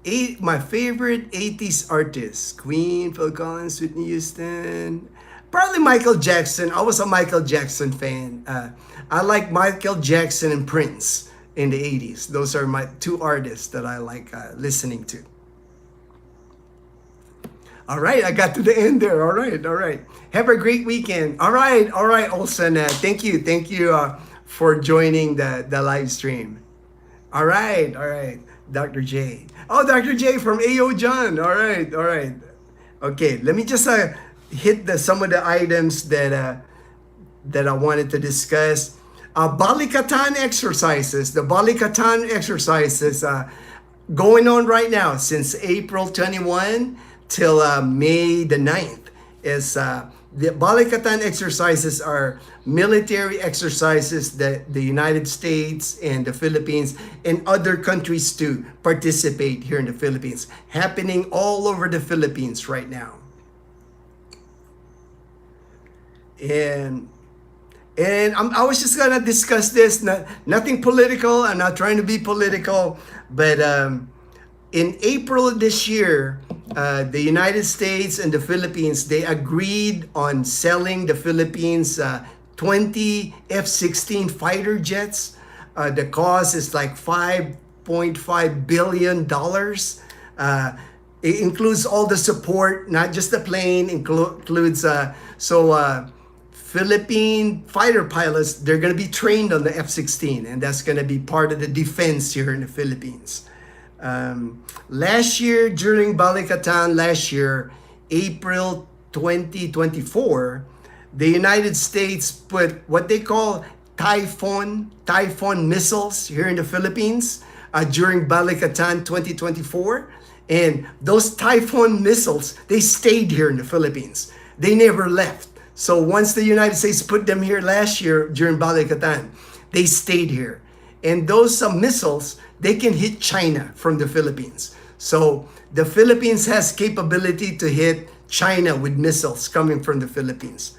My favorite 80s artists: Queen, Phil Collins, Whitney Houston. Probably Michael Jackson. I was a Michael Jackson fan. I like Michael Jackson and Prince in the 80s. Those are my two artists that I like listening to. All right, I got to the end there. All right, all right. Have a great weekend. All right, Olsen. Thank you for joining the live stream. All right, Dr. J. Oh, Dr. J from AO John. All right. Okay, let me just hit some of the items that I wanted to discuss. Balikatan exercises. The Balikatan exercises going on right now since April 21 till May the 9th. Is the Balikatan exercises are military exercises that the United States and the Philippines and other countries to participate here in the Philippines, happening all over the Philippines right now. I was just gonna discuss this. Nothing political. I'm not trying to be political, but in April of this year, the United States and the Philippines, they agreed on selling the Philippines 20 F-16 fighter jets. The cost is like $5.5 billion. It includes all the support, not just the plane, includes Philippine fighter pilots. They're going to be trained on the F-16, and that's going to be part of the defense here in the Philippines. Last year, during Balikatan, April 2024, the United States put what they call Typhoon missiles here in the Philippines during Balikatan 2024. And those Typhoon missiles, they stayed here in the Philippines. They never left. So once the United States put them here last year during Balikatan, they stayed here. And those missiles, they can hit China from the Philippines. So the Philippines has capability to hit China with missiles coming from the Philippines.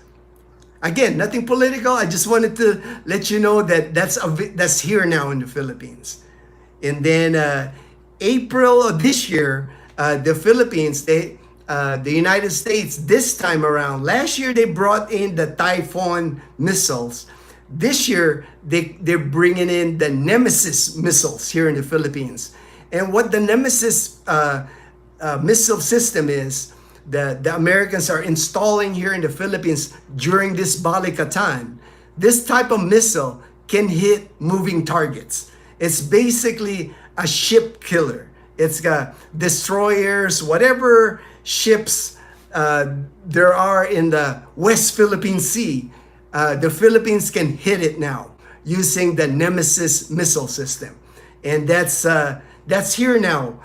Again, nothing political. I just wanted to let you know that that's here now in the Philippines. And then April of this year, the Philippines, the United States, this time around, last year they brought in the Typhoon missiles. This year, they're bringing in the Nemesis missiles here in the Philippines. And what the Nemesis missile system is, the Americans are installing here in the Philippines during this Balikatan. This type of missile can hit moving targets. It's basically a ship killer. It's got destroyers, whatever ships there are in the West Philippine Sea. The Philippines can hit it now using the Nemesis missile system. And that's here now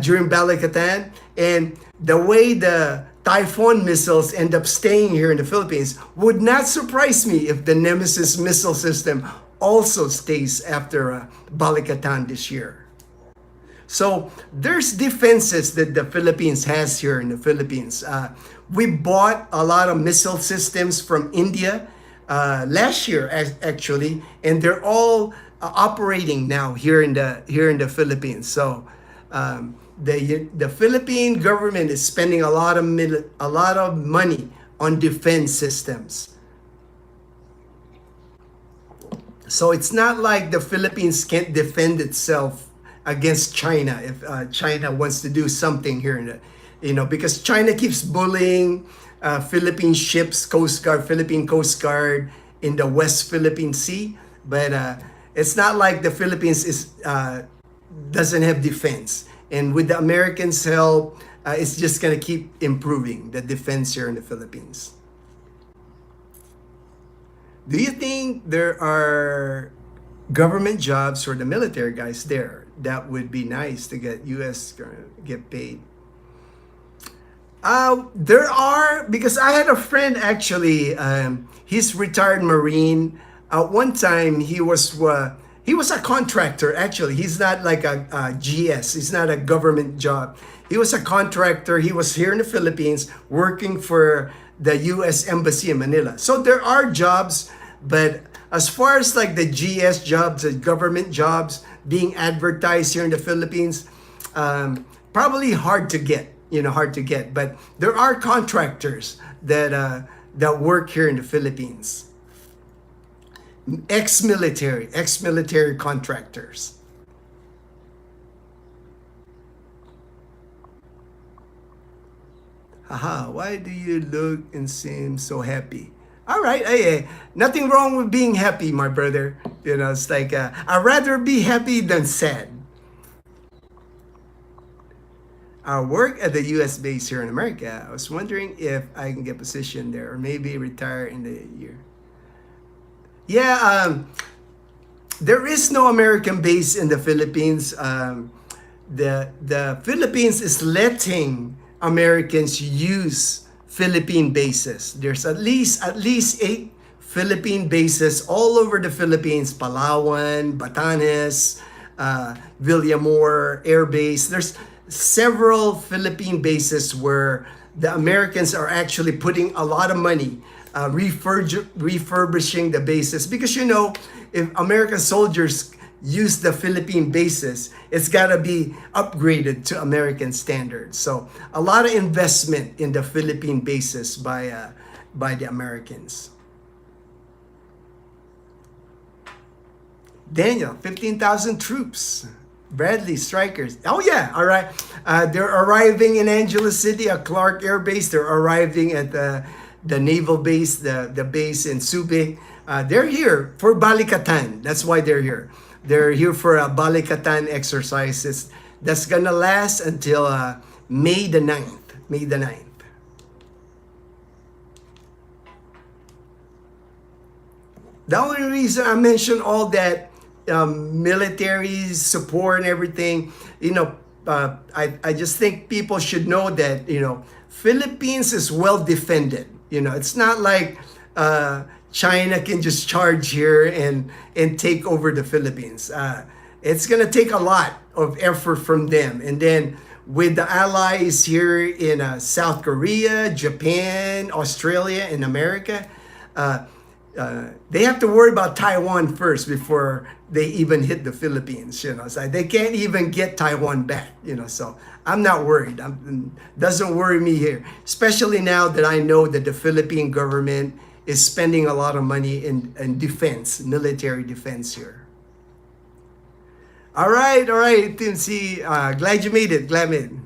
during Balikatan. And the way the Typhoon missiles end up staying here in the Philippines would not surprise me if the Nemesis missile system also stays after Balikatan this year. So there's defenses that the Philippines has here in the Philippines. We bought a lot of missile systems from India last year, actually, and they're all operating now here in the Philippines. So the Philippine government is spending a lot of money on defense systems. So it's not like the Philippines can't defend itself against China if China wants to do something here in the, because China keeps bullying Philippine ships, Philippine Coast Guard in the West Philippine Sea, but it's not like the Philippines doesn't have defense. And with the Americans' help, it's just gonna keep improving the defense here in the Philippines. Do you think there are government jobs for the military guys there that would be nice to get get paid? There are, because I had a friend actually. He's retired Marine. One time he was a contractor. Actually, he's not like a GS. He's not a government job. He was a contractor. He was here in the Philippines working for the U.S. Embassy in Manila. So there are jobs, but as far as like the GS jobs, the government jobs being advertised here in the Philippines, Probably hard to get, hard to get. But there are contractors that work here in the Philippines. Ex-military contractors. Haha, why do you look and seem so happy? All right, hey, nothing wrong with being happy, my brother. It's like, I'd rather be happy than sad. I work at the U.S. base here in America. I was wondering if I can get positioned there or maybe retire in the year. Yeah, there is no American base in the Philippines. The Philippines is letting Americans use Philippine bases. There's at least 8 Philippine bases all over the Philippines: Palawan, Batanes, Villamor Air Base. There's several Philippine bases where the Americans are actually putting a lot of money refurbishing the bases, because if American soldiers use the Philippine bases, it's got to be upgraded to American standards. So a lot of investment in the Philippine bases by the Americans. Daniel, 15,000 troops. Bradley strikers. Oh yeah, all right. They're arriving in Angeles City at Clark Air Base. They're arriving at the naval base, the base in Subic. They're here for Balikatan. That's why they're here. They're here for a Balikatan exercises that's gonna last until May the 9th. May the 9th. The only reason I mentioned all that military support and everything, I just think people should know that, Philippines is well defended. It's not like China can just charge here and take over the Philippines. It's going to take a lot of effort from them. And then with the allies here in South Korea, Japan, Australia, and America, they have to worry about Taiwan first before they even hit the Philippines. So they can't even get Taiwan back. So I'm not worried. Doesn't worry me here, especially now that I know that the Philippine government is spending a lot of money in defense, military defense here. All right, Team C. Glad you made it. Glad you made it.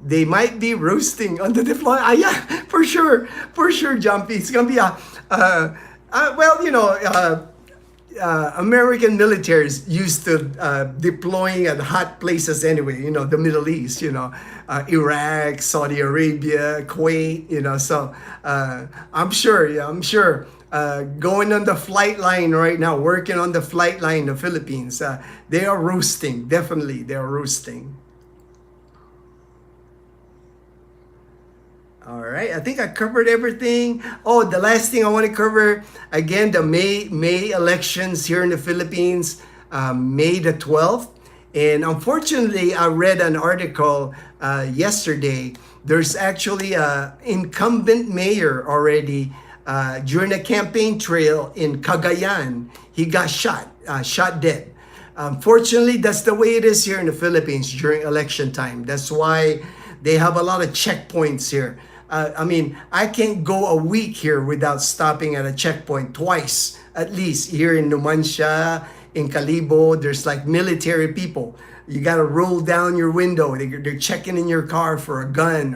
They might be roasting on the deployment. Yeah, for sure, Jumpy. It's gonna be American militaries used to deploying at hot places anyway. The Middle East. Iraq, Saudi Arabia, Kuwait. So I'm sure. Going on the flight line right now, working on the flight line of Philippines. They are roasting. Definitely, they are roasting. All right, I think I covered everything. Oh, the last thing I want to cover, again, the May elections here in the Philippines, May the 12th. And unfortunately, I read an article yesterday. There's actually an incumbent mayor already during a campaign trail in Cagayan. He got shot dead. Unfortunately, that's the way it is here in the Philippines during election time. That's why they have a lot of checkpoints here. I can't go a week here without stopping at a checkpoint twice, at least. Here in Numancia, in Calibo, there's like military people. You got to roll down your window. They're checking in your car for a gun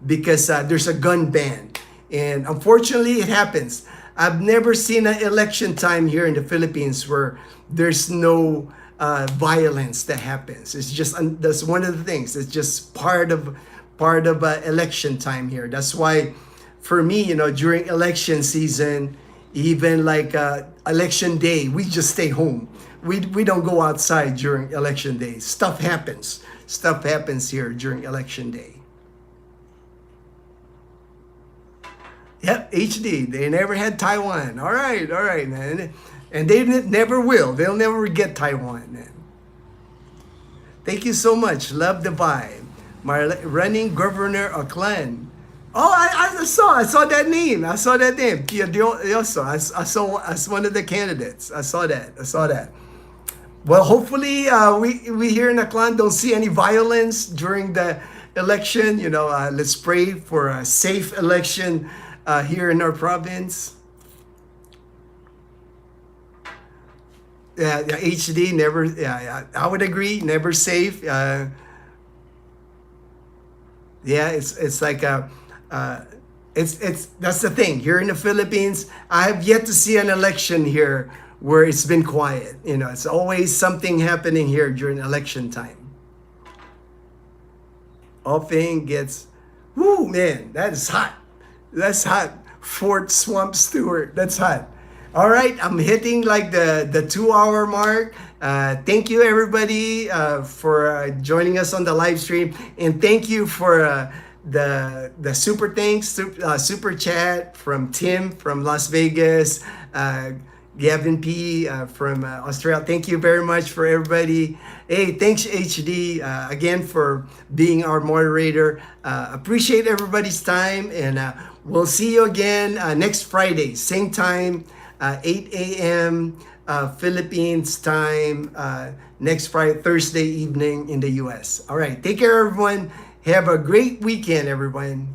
because there's a gun ban. And unfortunately, it happens. I've never seen an election time here in the Philippines where there's no violence that happens. It's just, that's one of the things. It's just part of election time here. That's why, for me, during election season, even like election day, we just stay home. We don't go outside during election day. Stuff happens here during election day. Yep, HD. They never had Taiwan. All right, man. And they never will. They'll never get Taiwan, man. Thank you so much. Love the vibe. My running governor of clan. Oh, I saw that name. Pia Dioso. I saw as one of the candidates. I saw that. Well, hopefully, we here in Aklan don't see any violence during the election. Let's pray for a safe election here in our province. Yeah, HD never. Yeah, I would agree. Never safe. Yeah, it's like uh, it's that's the thing here in the Philippines. I have yet to see an election here where it's been quiet. It's always something happening here during election time. All thing gets, whoo man, that is hot. That's hot. Fort Swamp Stewart. That's hot. All right, I'm hitting like the 2 hour mark. Thank you everybody for joining us on the live stream, and thank you for the super thanks, super chat from Tim from Las Vegas, Gavin P from Australia. Thank you very much for everybody. Hey, thanks HD again for being our moderator. Appreciate everybody's time, and we'll see you again next Friday, same time. 8 a.m. Philippines time next Friday, Thursday evening in the US. All right, take care, everyone. Have a great weekend, everyone.